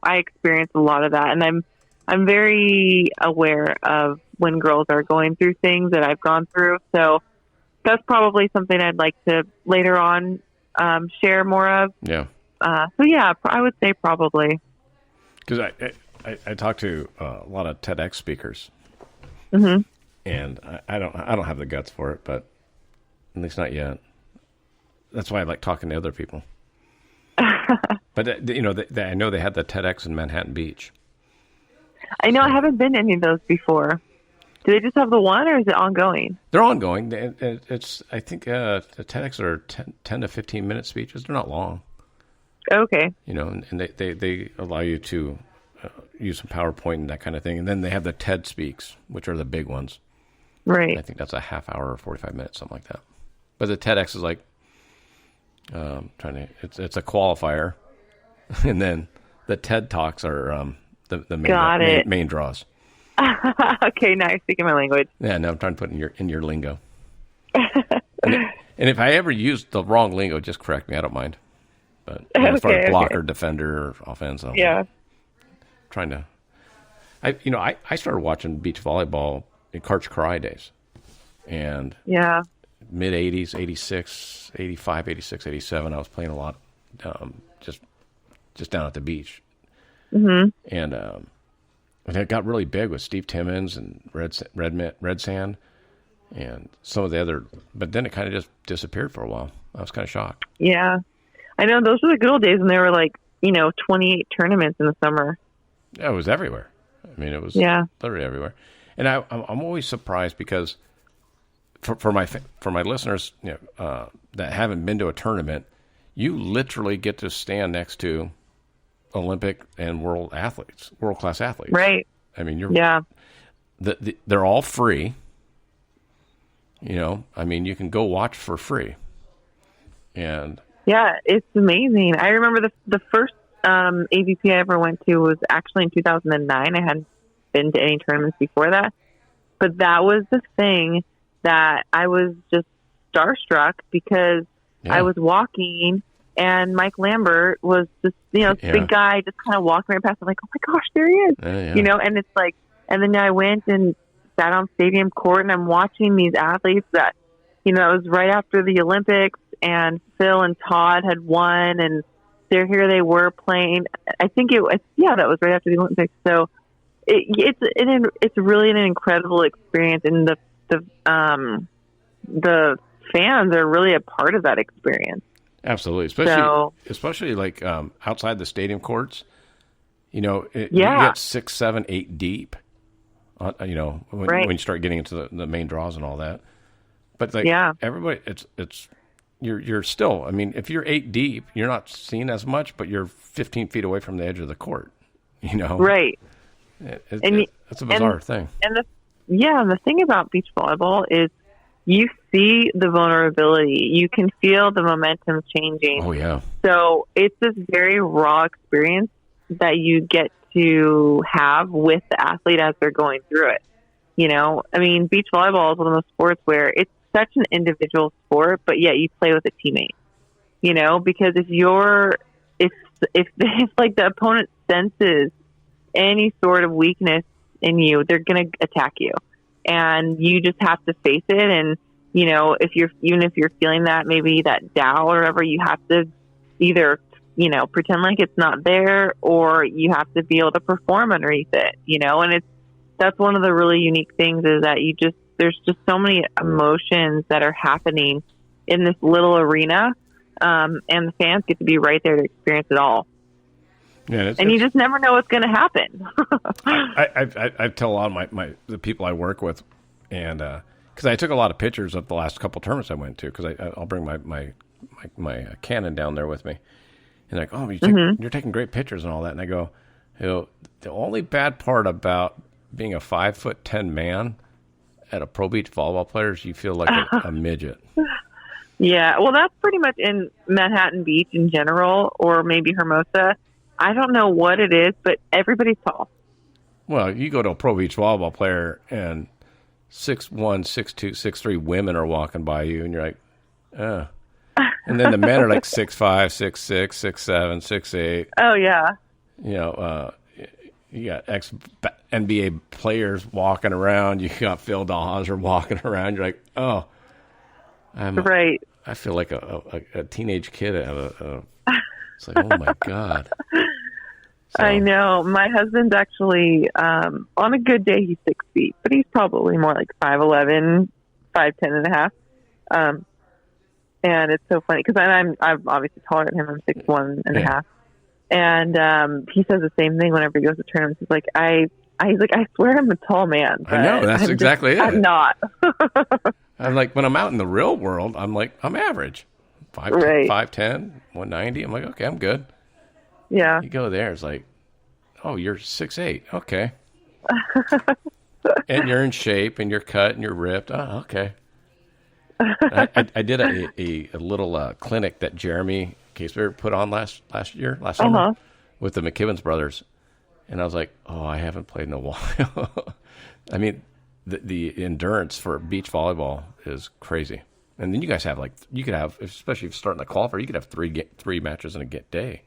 experienced a lot of that, and I'm very aware of when girls are going through things that I've gone through. So that's probably something I'd like to later on share more of. Yeah. I would say probably. Because I talk to a lot of TEDx speakers, and I don't have the guts for it, but at least not yet. That's why I like talking to other people. But I know they had the TEDx in Manhattan Beach. I know. I haven't been to any of those before. Do they just have the one, or is it ongoing? They're ongoing. I think the TEDx are 10 to 15 minute speeches. They're not long. Okay. And they allow you to use some PowerPoint and that kind of thing. And then they have the TED Speaks, which are the big ones. Right. I think that's a half hour or 45 minutes, something like that. But the TEDx is like it's a qualifier, and then the TED Talks are the main draws. Okay, now you're speaking my language. Yeah, no, I'm trying to put in your lingo. and if I ever use the wrong lingo, just correct me. I don't mind. But as far as blocker, defender, or offense, I'm trying to. I started watching beach volleyball in Karch Karai days, and mid 80s, 86, 85, 86, 87. I was playing a lot, just down at the beach, and it got really big with Steve Timmons and Red Sand, and some of the other. But then it kind of just disappeared for a while. I was kind of shocked. Yeah, I know those were the good old days when there were 28 tournaments in the summer. Yeah, it was everywhere. I mean, it was literally everywhere. And I'm always surprised because for my listeners that haven't been to a tournament, you literally get to stand next to Olympic and world class athletes. Right. I mean, they're all free. I mean, you can go watch for free. And yeah, it's amazing. I remember the first AVP I ever went to was actually in 2009. I hadn't been to any tournaments before that, but that was the thing that I was just starstruck because I was walking and Mike Lambert was just, big guy just kind of walking right past. I'm like, oh my gosh, there he is, and it's like, and then I went and sat on stadium court and I'm watching these athletes that, it was right after the Olympics and Phil and Todd had won and here they were playing. I think that was right after the Olympics. So it's really an incredible experience, and the fans are really a part of that experience. Absolutely, especially like outside the stadium courts. You get 6, 7, 8 deep. When you start getting into the main draws and all that. But everybody, it's. You're still, I mean, if you're 8 deep, you're not seen as much, but you're 15 feet away from the edge of the court, Right. It's a bizarre thing. And the thing about beach volleyball is you see the vulnerability. You can feel the momentum changing. Oh, yeah. So it's this very raw experience that you get to have with the athlete as they're going through it. I mean, beach volleyball is one of those sports where it's such an individual sport, but yet you play with a teammate, because if like the opponent senses any sort of weakness in you, they're going to attack you, and you just have to face it. And, if you're feeling that, maybe that doubt or whatever, you have to either, pretend like it's not there, or you have to be able to perform underneath it, and that's one of the really unique things is that there's just so many emotions that are happening in this little arena, and the fans get to be right there to experience it all. Yeah, and you just never know what's going to happen. I tell a lot of the people I work with, and because I took a lot of pictures of the last couple tournaments I went to, because I'll bring my Canon down there with me, and like, oh, you're taking great pictures and all that, and I go, the only bad part about being a 5'10" man at a pro beach volleyball player is you feel like a midget. Yeah, well, that's pretty much in Manhattan Beach in general, or maybe Hermosa. I don't know what it is, but everybody's tall. Well, you go to a pro beach volleyball player and 6'1", 6'2", 6'3" women are walking by you, and you're like, and then the men are like 6'5", 6'6", 6'7", 6'8". Oh, yeah. You got ex-NBA players walking around. You got Phil Dawes walking around. You're like, oh, right. I feel like a teenage kid. It's like, oh, my God. So, I know. My husband's actually, on a good day, he's 6 feet, but he's probably more like 5'11", 5'10" and a half. And it's so funny because I'm obviously taller than him. I'm 6'1" and a half. And he says the same thing whenever he goes to tournaments. He's like, I swear I'm a tall man. I know, that's exactly it. I'm not. I'm like, when I'm out in the real world, I'm like, I'm average. 5'10", 190. I'm like, okay, I'm good. Yeah. You go there, it's like, Oh, you're 6'8". Okay. And you're in shape, and you're cut, and you're ripped. Oh, okay. I did a little clinic that Jeremy Casebear put on last summer with the McKibbins brothers, and I was like, oh, I haven't played in a while. I mean, the endurance for beach volleyball is crazy. And then you guys have you could have, especially if you're starting the qualifier, you could have three matches in a day.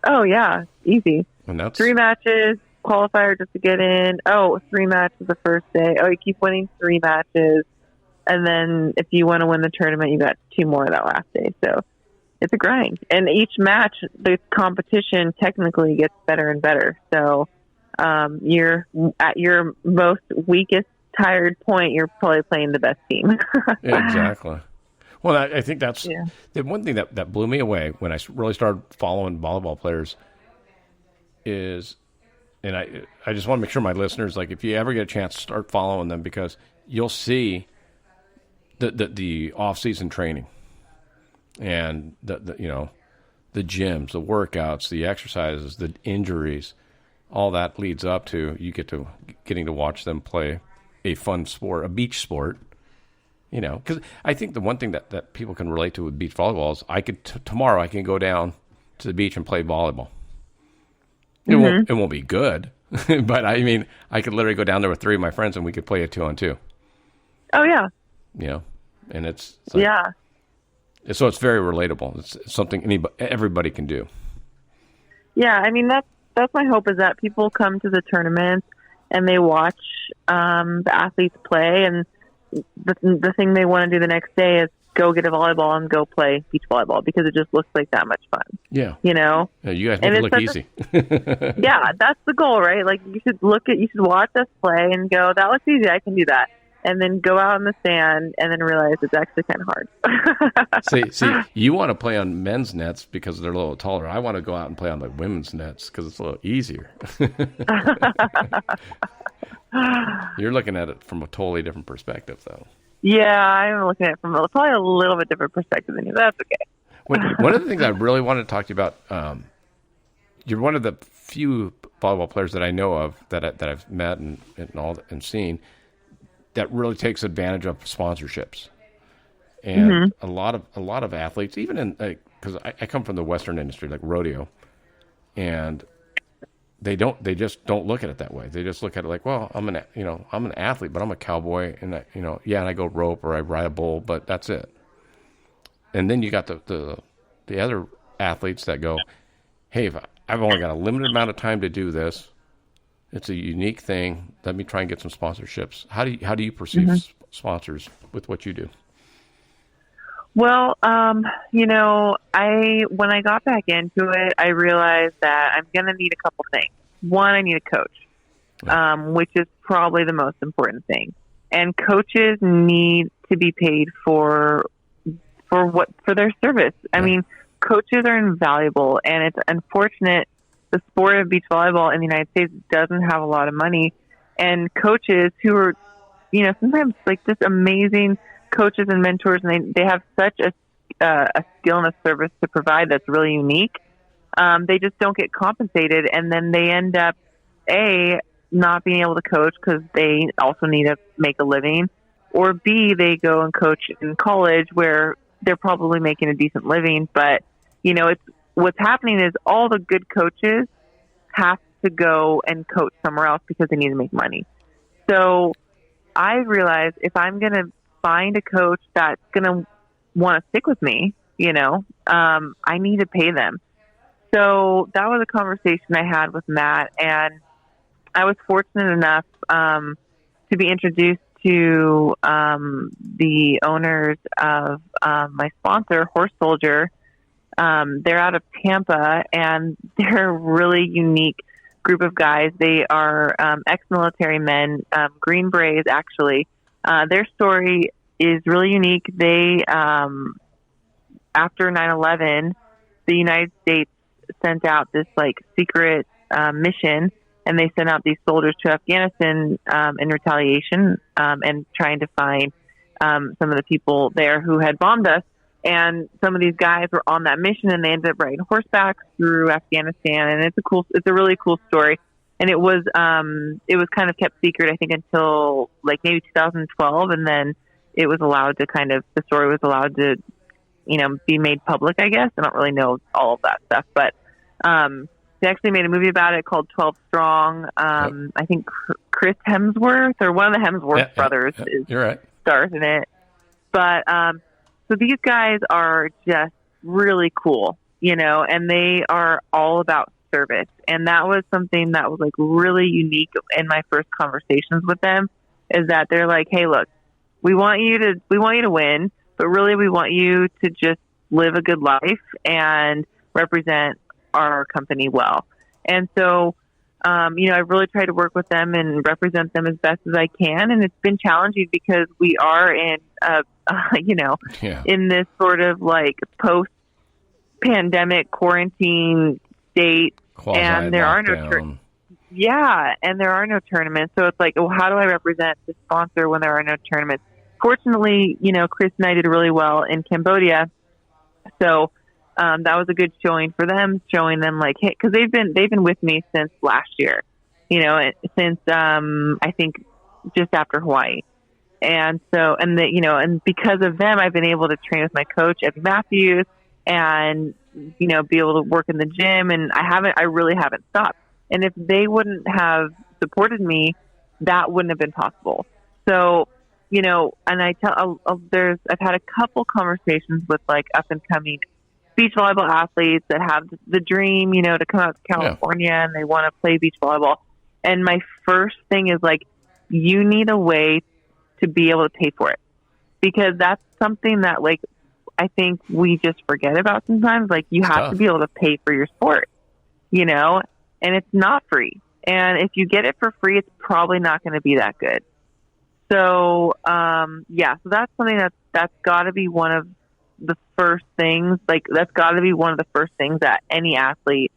Oh yeah, easy. And that's 3 matches, qualifier just to get in. Oh, 3 matches the first day. Oh, you keep winning 3 matches. And then if you want to win the tournament, you got 2 more that last day. So it's a grind. And each match, the competition technically gets better and better. So you're at your most weakest, tired point, you're probably playing the best team. Yeah, exactly. Well, I think that's the one thing that blew me away when I really started following volleyball players is, and I just want to make sure my listeners, like, if you ever get a chance to start following them, because you'll see the off-season training and the gyms, the workouts, the exercises, the injuries, all that leads up to getting to watch them play a fun sport, a beach sport. Because I think the one thing that people can relate to with beach volleyball is tomorrow I can go down to the beach and play volleyball. It won't be good, but I mean, I could literally go down there with 3 of my friends and we could play a 2-on-2. Oh yeah. And it's like, so it's very relatable. It's something everybody can do. Yeah, I mean that's my hope, is that people come to the tournaments and they watch the athletes play, and the thing they want to do the next day is go get a volleyball and go play beach volleyball, because it just looks like that much fun. Yeah. Yeah, you guys make it look easy. Yeah, that's the goal, right? Like, you should watch us play and go, that looks easy, I can do that. And then go out in the sand and then realize it's actually kind of hard. See, you want to play on men's nets because they're a little taller. I want to go out and play on the women's nets because it's a little easier. You're looking at it from a totally different perspective, though. Yeah, I'm looking at it from probably a little bit different perspective than you. That's okay. One of the things I really wanted to talk to you about, you're one of the few volleyball players that I know of that I've met and seen that really takes advantage of sponsorships. And a lot of athletes, even in, because I come from the Western industry, like rodeo, and they just don't look at it that way. They just look at it like, well, I'm an athlete, but I'm a cowboy, and and I go rope or I ride a bull, but that's it. And then you got the other athletes that go, hey, if I've only got a limited amount of time to do this, it's a unique thing. Let me try and get some sponsorships. How do you perceive sponsors with what you do? Well, when I got back into it, I realized that I'm going to need a couple things. One, I need a coach, which is probably the most important thing. And coaches need to be paid for their service. I mean, coaches are invaluable, and it's unfortunate the sport of beach volleyball in the United States doesn't have a lot of money, and coaches who are, sometimes like just amazing coaches and mentors, and they have such a skill and a service to provide that's really unique. They just don't get compensated, and then they end up not being able to coach because they also need to make a living, or B, they go and coach in college where they're probably making a decent living, but it's what's happening is all the good coaches have to go and coach somewhere else because they need to make money. So I realized if I'm going to find a coach that's going to want to stick with me, I need to pay them. So that was a conversation I had with Matt, and I was fortunate enough to be introduced to the owners of my sponsor, Horse Soldier. They're out of Tampa, and they're a really unique group of guys. They are ex-military men, Green Berets, actually. Their story is really unique. They, after 9/11, the United States sent out this secret mission, and they sent out these soldiers to Afghanistan in retaliation and trying to find some of the people there who had bombed us. And some of these guys were on that mission, and they ended up riding horseback through Afghanistan. And it's a really cool story. And it was kind of kept secret, I think, until like maybe 2012, and then it was allowed to the story was allowed to, be made public, I guess. I don't really know all of that stuff, but they actually made a movie about it called 12 Strong. I think Chris Hemsworth, or one of the Hemsworth brothers, You're right. stars in it. But so these guys are just really cool, and they are all about service. And that was something that was like really unique in my first conversations with them, is that they're like, hey, look, we want you to win, but really we want you to just live a good life and represent our company well. And so, I've really tried to work with them and represent them as best as I can. And it's been challenging because we are in, in this sort of like post-pandemic quarantine state, and there are no tournaments. So it's like, well, how do I represent the sponsor when there are no tournaments? Fortunately, Chris and I did really well in Cambodia, so that was a good showing for them, showing them like, hey, because they've been with me since last year, since I think just after Hawaii, and so and because of them, I've been able to train with my coach Eddie Matthews, and be able to work in the gym, and I really haven't stopped. And if they wouldn't have supported me, that wouldn't have been possible. So, and I've had a couple conversations with like up and coming beach volleyball athletes that have the dream, to come out to California and they want to play beach volleyball. And my first thing is like, you need a way to be able to pay for it, because that's something that like, I think we just forget about sometimes. Like, you have to be able to pay for your sport, and it's not free. And if you get it for free, it's probably not going to be that good. So, so that's something that's got to be one of the first things. Like, that's got to be one of the first things that any athlete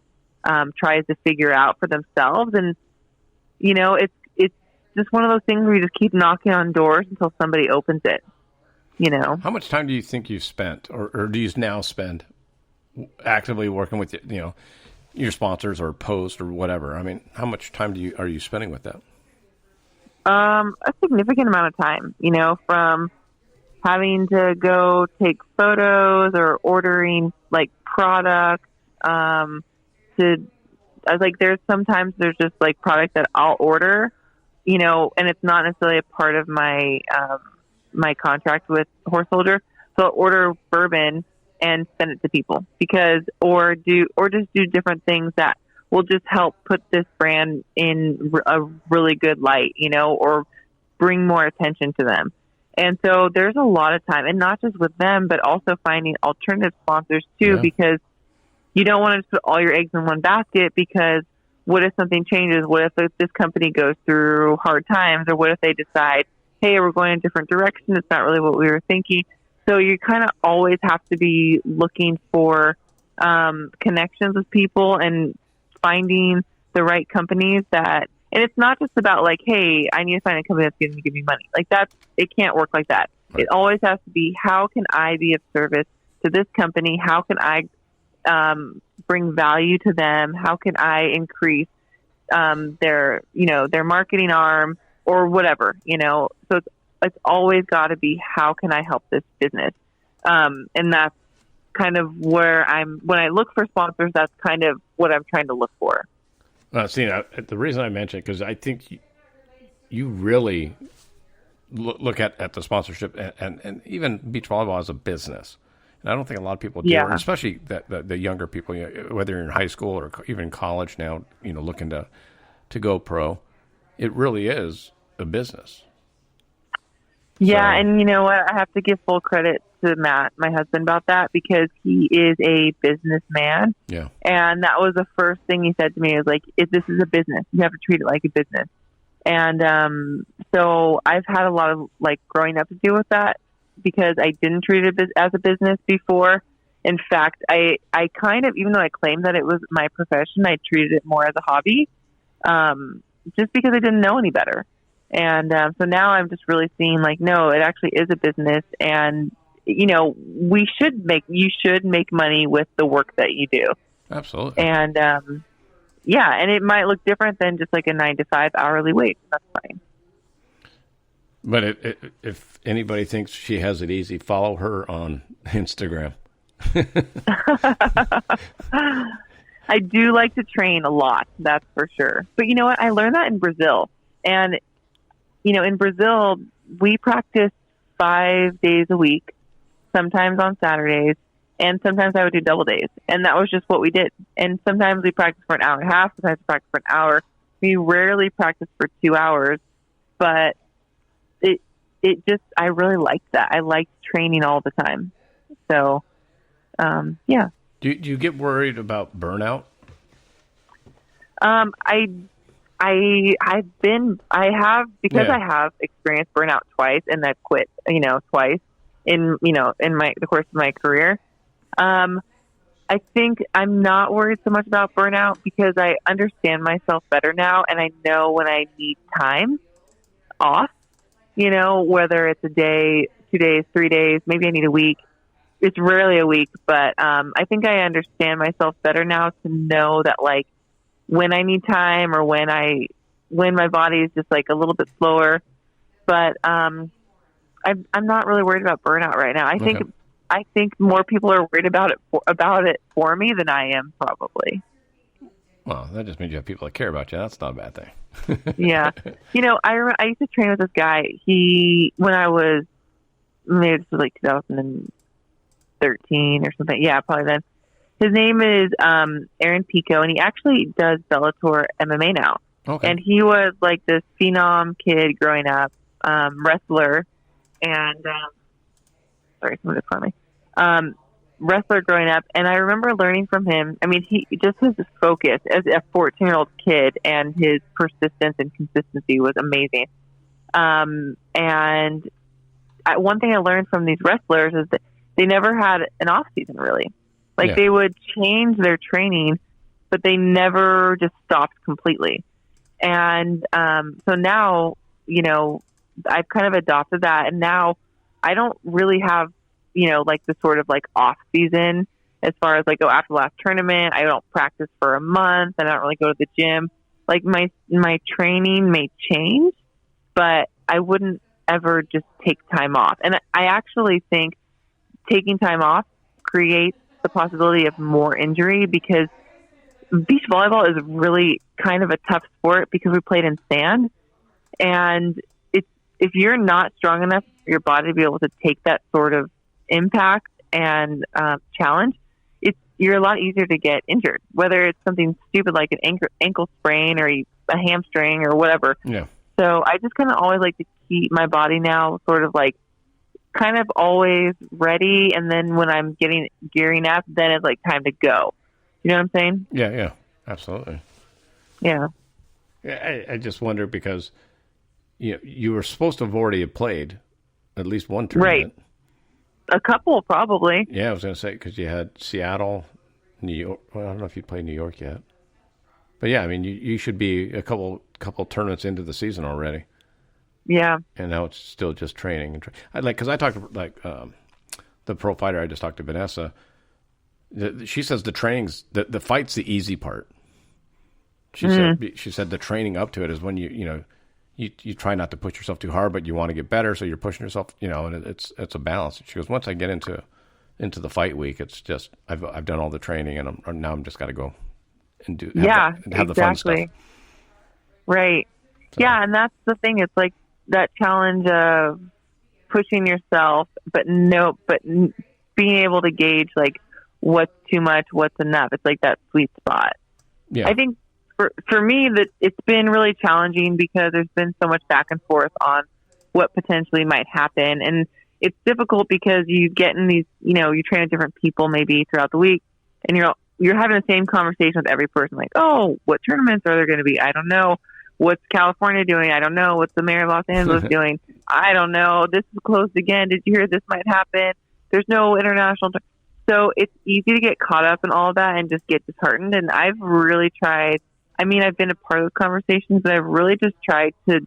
tries to figure out for themselves. And it's just one of those things where you just keep knocking on doors until somebody opens it. How much time do you think you've spent, or do you now spend actively working with your sponsors or post or whatever? I mean, how much time are you spending with that? A significant amount of time, from having to go take photos or ordering like products, there's sometimes there's just like products that I'll order, and it's not necessarily a part of my contract with Horse Soldier. So I'll order bourbon and send it to people or just do different things that will just help put this brand in a really good light, or bring more attention to them. And so there's a lot of time, and not just with them, but also finding alternative sponsors too, because you don't want to just put all your eggs in one basket, because what if something changes? What if this company goes through hard times, or what if they decide, hey, we're going in a different direction, it's not really what we were thinking. So you kind of always have to be looking for connections with people and finding the right companies and it's not just about like, hey, I need to find a company that's going to give me money. Like it can't work like that. Right. It always has to be, how can I be of service to this company? How can I bring value to them? How can I increase their marketing arm or whatever, So it's always got to be, how can I help this business? And that's kind of where when I look for sponsors, that's kind of what I'm trying to look for. The reason I mentioned it, because I think you really look at the sponsorship and even beach volleyball as a business. And I don't think a lot of people do, especially the younger people, whether you're in high school or even in college now, looking to go pro. It really is a business. Yeah, and you know what? I have to give full credit to Matt, my husband, about that, because he is a businessman. Yeah. And that was the first thing he said to me, is like, if this is a business, you have to treat it like a business. And so I've had a lot of like growing up to deal with that, because I didn't treat it as a business before. In fact, I kind of, even though I claimed that it was my profession, I treated it more as a hobby, just because I didn't know any better. And so now I'm just really seeing like, no, it actually is a business, and you should make money with the work that you do. Absolutely. And, and it might look different than just like a 9 to 5 hourly wage. That's fine. But if anybody thinks she has it easy, follow her on Instagram. I do like to train a lot, that's for sure. But you know what? I learned that in Brazil. And, in Brazil, we practice 5 days a week, sometimes on Saturdays, and sometimes I would do double days. And that was just what we did. And sometimes we practiced for an hour and a half, sometimes we practiced for an hour. We rarely practiced for 2 hours, but I really liked that. I liked training all the time. So, yeah. Do you get worried about burnout? I have experienced burnout twice, and I've quit, twice in the course of my career. I think I'm not worried so much about burnout because I understand myself better now, and I know when I need time off, whether it's a day, 2 days, 3 days, maybe I need a week. It's rarely a week, but I think I understand myself better now to know that, like, when I need time or when my body is just like a little bit slower. But I'm not really worried about burnout right now. I think more people are worried about it for me than I am, probably. Well, that just means you have people that care about you. That's not a bad thing. Yeah. I used to train with this guy. When I was, maybe this was like 2013 or something. Yeah, probably then. His name is Aaron Pico, and he actually does Bellator MMA now. Okay. And he was like this phenom kid growing up, wrestler, and sorry, someone just called me. Wrestler growing up, and I remember learning from him. I mean, he just his focus as a 14-year-old kid and his persistence and consistency was amazing. And one thing I learned from these wrestlers is that they never had an off season, really. Like, they would change their training, but they never just stopped completely. And so now, I've kind of adopted that, and now I don't really have, like the sort of like off season as far as like, after the last tournament, I don't practice for a month and I don't really go to the gym. Like my training may change, but I wouldn't ever just take time off. And I actually think taking time off creates the possibility of more injury because beach volleyball is really kind of a tough sport because we played in sand. And if you're not strong enough for your body to be able to take that sort of impact and challenge, you're a lot easier to get injured, whether it's something stupid like an ankle sprain or a hamstring or whatever. Yeah. So I just kind of always like to keep my body now sort of like kind of always ready. And then when I'm gearing up, then it's like time to go. You know what I'm saying? Yeah, absolutely. Yeah. I just wonder because you were supposed to have already played at least one tournament. Right. A couple, probably. Yeah, I was going to say, because you had Seattle, New York. Well, I don't know if you played New York yet. But yeah, I mean, you should be a couple tournaments into the season already. Yeah. And now it's still just training. Because I talked to, the pro fighter, I just talked to Vanessa. She says the training's, the fight's the easy part. She said the training up to it is when you try not to push yourself too hard, but you want to get better, so you're pushing yourself, and it's a balance. She goes, once I get into the fight week, it's just I've done all the training, and now I'm just got to go and have the fun stuff. Right. So. Yeah, and that's the thing. It's like that challenge of pushing yourself, but being able to gauge like what's too much, what's enough. It's like that sweet spot. Yeah. I think for me, that it's been really challenging because there's been so much back and forth on what potentially might happen. And it's difficult because you get in these, you train with different people maybe throughout the week, and you're having the same conversation with every person. Like, oh, what tournaments are there going to be? I don't know. What's California doing? I don't know. What's the mayor of Los Angeles doing? I don't know. This is closed again. Did you hear this might happen? There's no international. So it's easy to get caught up in all of that and just get disheartened. And I've really tried. I mean, I've been a part of those conversations, but I've really just tried to,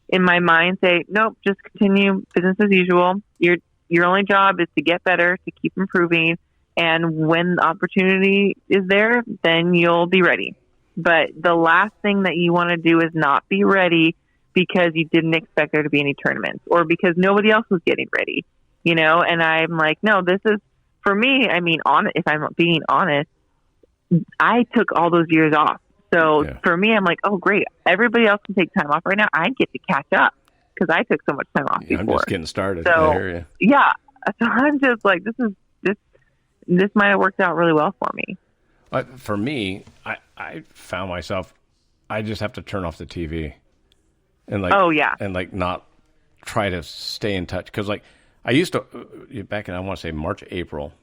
in my mind, say, nope, just continue business as usual. your only job is to get better, to keep improving. And when the opportunity is there, then you'll be ready. But the last thing that you want to do is not be ready because you didn't expect there to be any tournaments or because nobody else was getting ready, you know? And I'm like, no, this is, for me, I mean, if I'm being honest, I took all those years off. So for me, I'm like, oh, great. Everybody else can take time off right now. I get to catch up because I took so much time off before. I'm just getting started. So, I hear you. Yeah. So I'm just like, this might have worked out really well for me. For me, I found myself, I just have to turn off the TV and and not try to stay in touch. Cause like I used to, back in, I want to say March, April,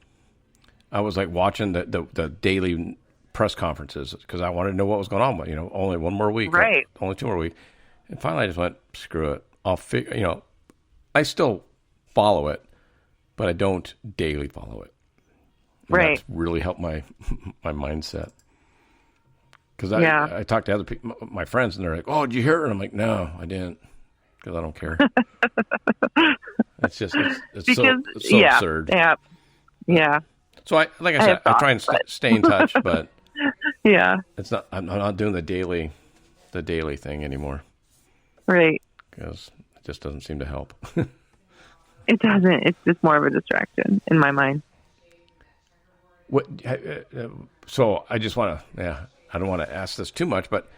I was like watching the daily press conferences because I wanted to know what was going on. But, only one more week, right? Only 2 more weeks. And finally I just went, screw it. I'll figure, I still follow it, but I don't daily follow it. And right. That's really helped my mindset. Because I talked to other people, my friends, and they're like, "Oh, did you hear it?" And I'm like, "No, I didn't, because I don't care." It's just it's so absurd. Yeah, yeah. So I try and stay in touch, but yeah, it's not. I'm not doing the daily thing anymore. Right. Because it just doesn't seem to help. It doesn't. It's just more of a distraction in my mind. What? So I just want to. I don't want to ask this too much, but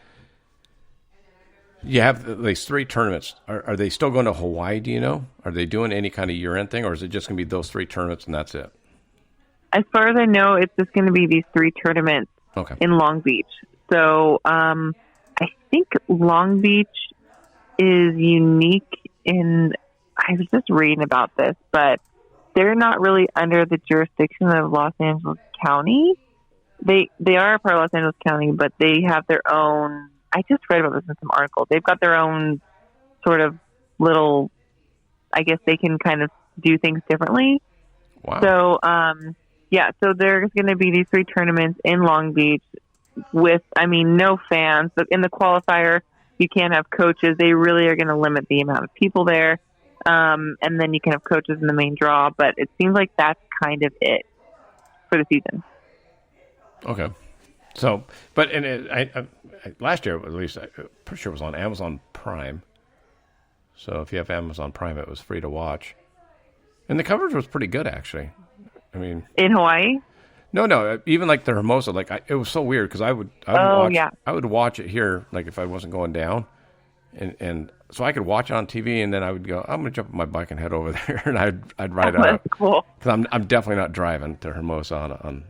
you have these 3 tournaments. Are they still going to Hawaii, do you know? Are they doing any kind of year-end thing, or is it just going to be those 3 tournaments and that's it? As far as I know, it's just going to be these 3 tournaments in Long Beach. So I think Long Beach is unique in, I was just reading about this, but they're not really under the jurisdiction of Los Angeles County. They are a part of Los Angeles County, but they have their own. I just read about this in some article. They've got their own sort of little. I guess they can kind of do things differently. Wow. So, so there's going to be these 3 tournaments in Long Beach with, no fans. But in the qualifier, you can't have coaches. They really are going to limit the amount of people there, and then you can have coaches in the main draw. But it seems like that's kind of it for the season. Okay. So, but I last year, at least, I'm pretty sure it was on Amazon Prime. So if you have Amazon Prime, it was free to watch. And the coverage was pretty good, actually. In Hawaii? No, even like the Hermosa, it was so weird because I would watch it here, like if I wasn't going down. And so I could watch it on TV, and then I would go, I'm going to jump on my bike and head over there, and I'd ride it out. Cool. Because I'm definitely not driving to Hermosa on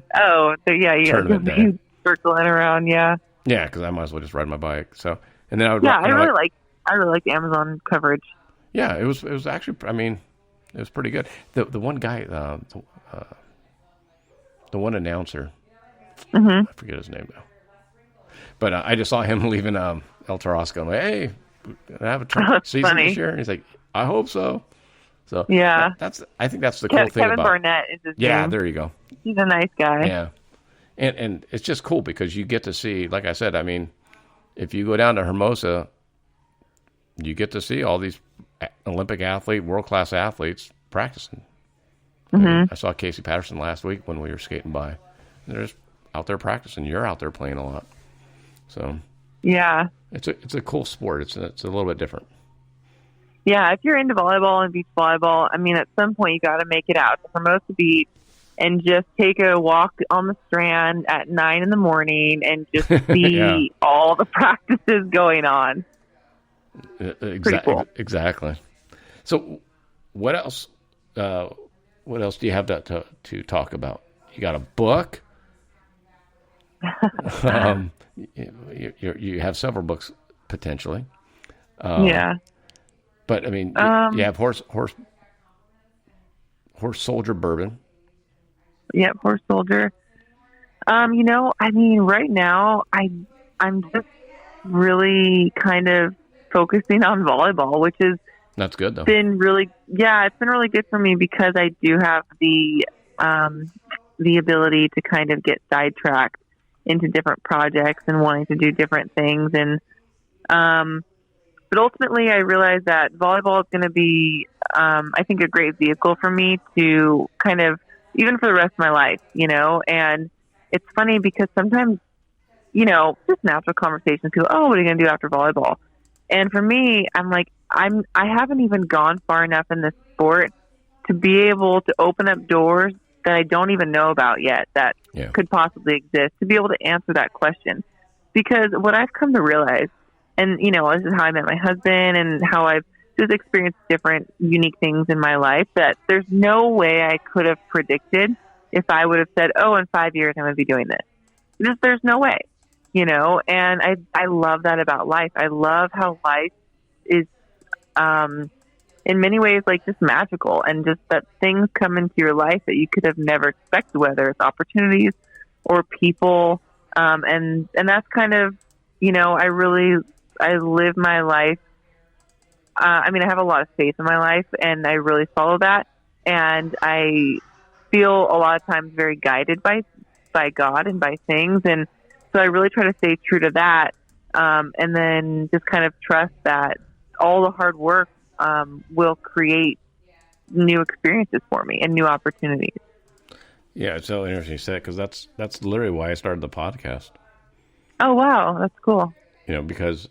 you tournament day. Circling around, yeah. Yeah, because I might as well just ride my bike. So, and then I would. Yeah, I really like the Amazon coverage. Yeah, it was actually. It was pretty good. The one guy, the one announcer, I forget his name now, but I just saw him leaving El Tarasco. I'm like, hey. I have a tournament season this year. And he's like, I hope so. So yeah, I think that's the cool thing Kevin about Barnett is his name. There you go. He's a nice guy. Yeah, and it's just cool because you get to see, like I said, if you go down to Hermosa, you get to see all these Olympic world class athletes practicing. I saw Casey Patterson last week when we were skating by. They're just out there practicing. You're out there playing a lot. So yeah. It's a cool sport. It's a little bit different. Yeah, if you're into volleyball and beach volleyball, at some point you got to make it out to Hermosa Beach and just take a walk on the Strand at 9 a.m. and just see all the practices going on. Pretty cool. Exactly. So, what else? What else do you have to talk about? You got a book. You have several books potentially. But you have horse soldier bourbon. Yep, horse soldier. Right now I'm just really kind of focusing on volleyball, which is that's good though. It's been really good for me because I do have the ability to kind of get sidetracked into different projects and wanting to do different things. And But ultimately, I realized that volleyball is going to be, I think, a great vehicle for me to kind of, even for the rest of my life, And it's funny because sometimes, just natural conversations, people, oh, what are you going to do after volleyball? And for me, I'm like, I haven't even gone far enough in this sport to be able to open up doors that I don't even know about yet that could possibly exist, to be able to answer that question. Because what I've come to realize, and, this is how I met my husband and how I've just experienced different unique things in my life, that there's no way I could have predicted if I would have said, oh, in 5 years I'm going to be doing this. There's no way, and I love that about life. I love how life is, in many ways, like just magical, and just that things come into your life that you could have never expected, whether it's opportunities or people. And that's kind of, I live my life. I have a lot of faith in my life, and I really follow that. And I feel a lot of times very guided by God and by things. And so I really try to stay true to that. And then just kind of trust that all the hard work will create new experiences for me and new opportunities. Yeah, it's so interesting you said it, because that's literally why I started the podcast. Oh, wow. That's cool. Because,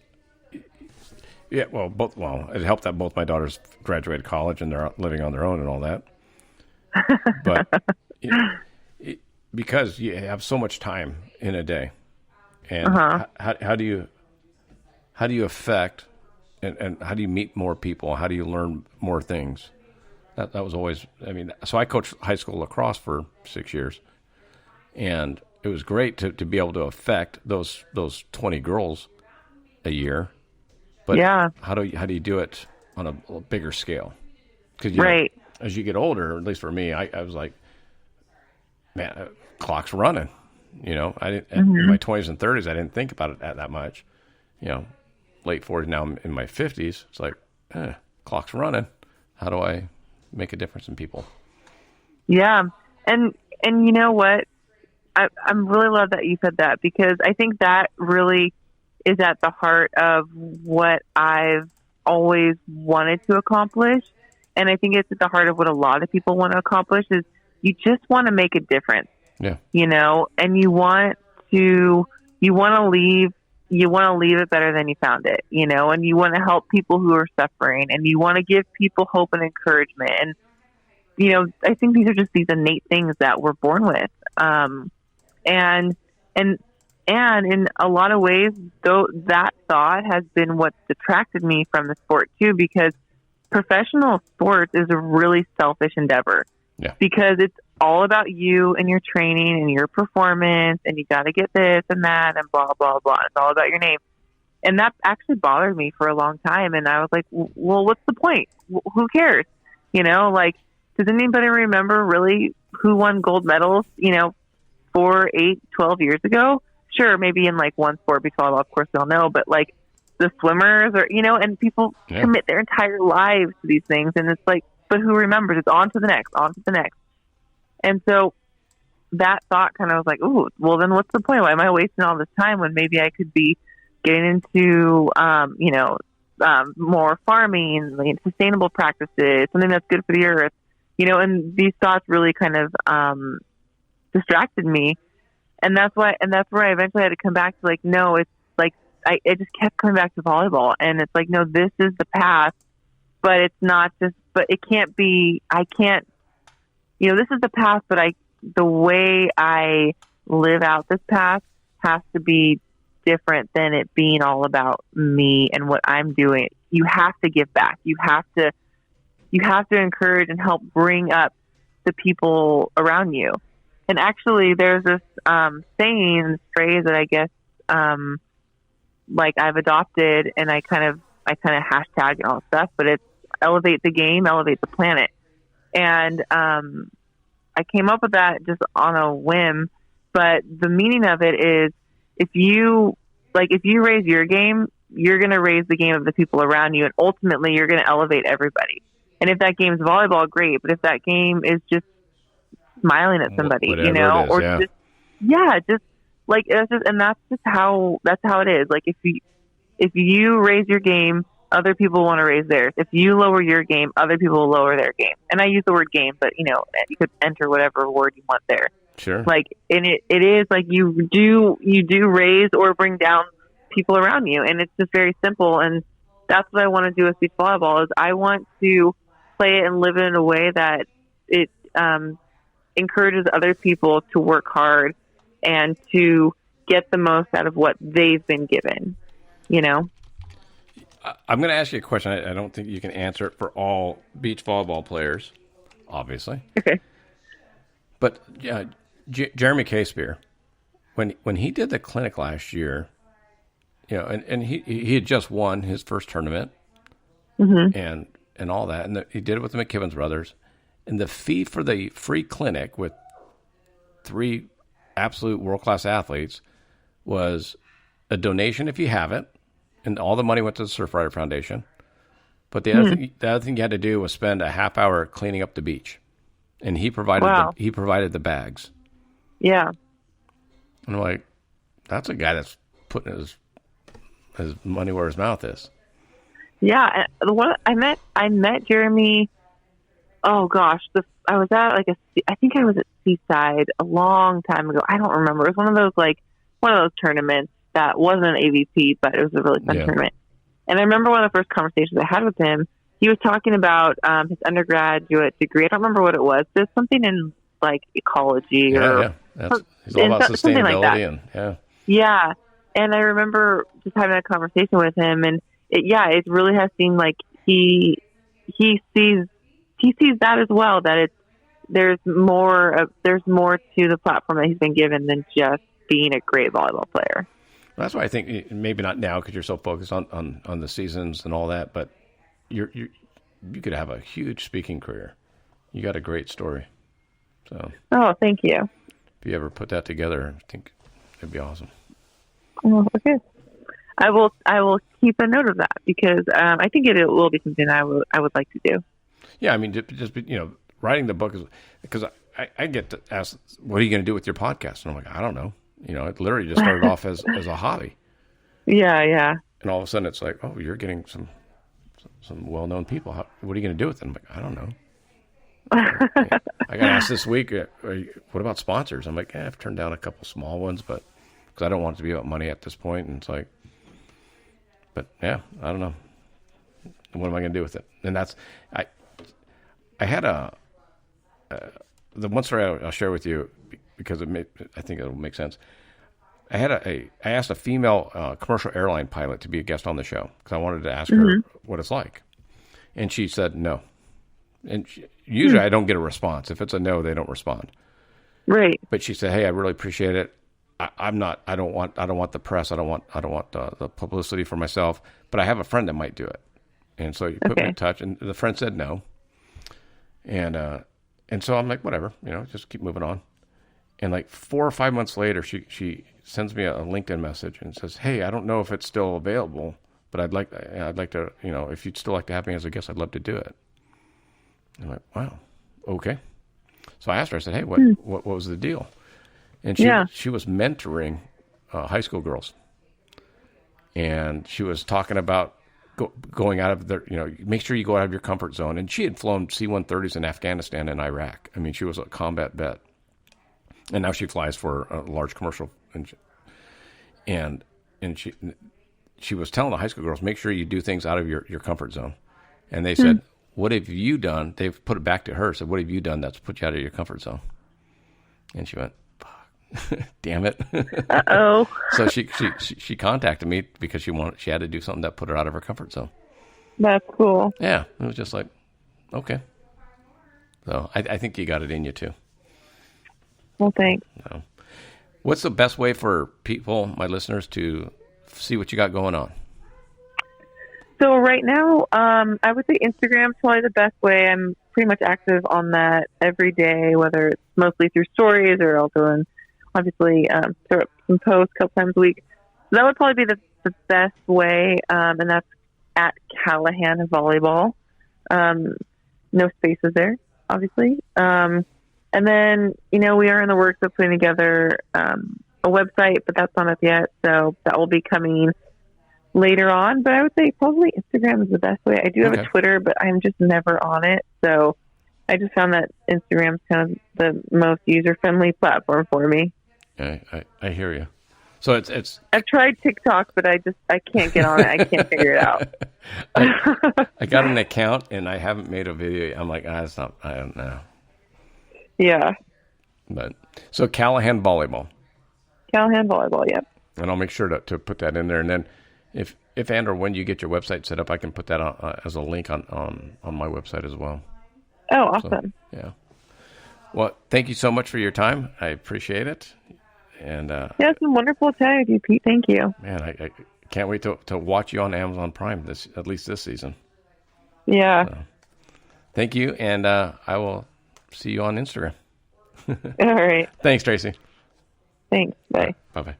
it helped that both my daughters graduated college and they're living on their own and all that. But because you have so much time in a day, and how do you affect and how do you meet more people? How do you learn more things? That was always, so I coached high school lacrosse for 6 years, and it was great to be able to affect those 20 girls a year. But how do you do it on a bigger scale? Because as you get older, at least for me, I was like, man, clock's running. I didn't in my 20s and 30s, I didn't think about it that much. Late 40s, now I'm in my 50s. It's like, clock's running. How do I make a difference in people? Yeah. And you know what? I'm really glad that you said that, because I think that really is at the heart of what I've always wanted to accomplish. And I think it's at the heart of what a lot of people want to accomplish, is you just want to make a difference. Yeah. And you want to leave it better than you found it, and you want to help people who are suffering, and you want to give people hope and encouragement. And, I think these are just these innate things that we're born with. And in a lot of ways, though, that thought has been what's attracted me from the sport too, because professional sports is a really selfish endeavor. Yeah. Because it's all about you and your training and your performance, and you got to get this and that and blah, blah, blah. It's all about your name. And that actually bothered me for a long time. And I was like, well, what's the point? Who cares? Does anybody remember really who won gold medals, 4, 8, 12 years ago? Sure, maybe in one sport, because volleyball, of course, we all know, but the swimmers and people commit their entire lives to these things. And it's like, but who remembers? It's on to the next, on to the next. And so that thought kind of was like, ooh, well, then what's the point? Why am I wasting all this time when maybe I could be getting into, more farming, sustainable practices, something that's good for the earth, and these thoughts really kind of distracted me. And that's where I eventually had to come back to no, it's I just kept coming back to volleyball, and it's no, this is the path, but it's not just, but it can't be, I can't, this is the path, but the way I live out this path has to be different than it being all about me and what I'm doing. You have to give back. You have to encourage and help bring up the people around you. And actually there's this saying, this phrase that I guess I've adopted, and I kind of hashtag and all stuff, but it's elevate the game, elevate the planet. And I came up with that just on a whim, but the meaning of it is, if you raise your game, you're going to raise the game of the people around you, and ultimately you're going to elevate everybody. And if that game's volleyball, great. But if that game is just smiling at somebody, Whatever it is, or yeah. and that's just how it is. If you raise your game, other people want to raise theirs. If you lower your game, other people will lower their game. And I use the word game, but you could enter whatever word you want there. Sure. Like, and it is like you do raise or bring down people around you, and it's just very simple. And that's what I want to do with beach volleyball. Is I want to play it and live it in a way that it encourages other people to work hard and to get the most out of what they've been given. I'm going to ask you a question. I don't think you can answer it for all beach volleyball players, obviously. Okay. But Jeremy Casebeer, when he did the clinic last year, and he had just won his first tournament, and all that, and he did it with the McKibbins brothers, and the fee for the free clinic with 3 absolute world-class athletes was a donation if you have it, and all the money went to the Surfrider Foundation. But the other thing you had to do was spend a half hour cleaning up the beach, and he provided the bags. Yeah. And I'm like, that's a guy that's putting his money where his mouth is. Yeah. I met Jeremy. Oh gosh, I was at I think I was at Seaside a long time ago. I don't remember. It was one of those tournaments that wasn't an AVP, but it was a really fun tournament. And I remember one of the first conversations I had with him. He was talking about his undergraduate degree. I don't remember what it was. There's something in ecology He's all about sustainability Yeah. And I remember just having a conversation with him, and it really has seemed like he sees that as well, that there's more to the platform that he's been given than just being a great volleyball player. That's why I think maybe not now because you're so focused on the seasons and all that, but you could have a huge speaking career. You got a great story. So. Oh, thank you. If you ever put that together, I think it'd be awesome. Oh, okay. I will keep a note of that because I think it will be something I would like to do. Yeah, I mean, just writing the book is because I get to ask, what are you going to do with your podcast? And I'm like, I don't know. It literally just started off as a hobby. Yeah. And all of a sudden it's like, oh, you're getting some well-known people. What are you going to do with them? I'm like, I don't know. I got asked this week, what about sponsors? I'm like, I've turned down a couple small ones, but because I don't want it to be about money at this point. And it's like, but yeah, I don't know. What am I going to do with it? And that's, I had the one story I'll share with you because I think it'll make sense. I asked a female commercial airline pilot to be a guest on the show because I wanted to ask her what it's like, and she said no. And usually I don't get a response. If it's a no, they don't respond. Right. But she said, "Hey, I really appreciate it. I don't want the press. I don't want the publicity for myself. But I have a friend that might do it." And so you put me in touch, and the friend said no. And so I'm like, whatever, just keep moving on. And 4 or 5 months later, she sends me a LinkedIn message and says, "Hey, I don't know if it's still available, but I'd like to, if you'd still like to have me as a guest, I'd love to do it." I'm like, wow, okay. So I asked her, I said, "Hey, what was the deal?" And she was mentoring high school girls, and she was talking about going out of their, make sure you go out of your comfort zone. And she had flown C-130s in Afghanistan and Iraq. I mean, she was a combat vet. And now she flies for a large commercial. And she was telling the high school girls, make sure you do things out of your comfort zone. And they said, what have you done? They've put it back to her. Said, what have you done that's put you out of your comfort zone? And she went, fuck, damn it. Uh-oh. So she contacted me because she had to do something that put her out of her comfort zone. That's cool. Yeah. It was just like, okay. So I think you got it in you too. Well, thanks. So, what's the best way for people, my listeners, to see what you got going on? So right now, I would say Instagram is probably the best way. I'm pretty much active on that every day, whether it's mostly through stories or also in, obviously, throw up some posts a couple times a week. So that would probably be the best way, and that's at Callahan Volleyball. No spaces there, obviously. And then, we are in the works of putting together a website, but that's not up yet. So that will be coming later on, but I would say probably Instagram is the best way. I do have a Twitter, but I'm just never on it. So I just found that Instagram's kind of the most user-friendly platform for me. I hear you. So it's. I've tried TikTok, but I can't get on it. I can't figure it out. I got an account and I haven't made a video. I'm like, it's not. I don't know. Yeah. But so Callahan Volleyball. Callahan Volleyball. Yep. And I'll make sure to put that in there. And then if and or when you get your website set up, I can put that on, as a link on my website as well. Oh, awesome. So, yeah. Well, thank you so much for your time. I appreciate it. And it's been wonderful chatting with you, Pete. Thank you. Man, I can't wait to watch you on Amazon Prime at least this season. Yeah. So, thank you, and I will see you on Instagram. All right. Thanks, Traci. Thanks. Bye. Bye-bye.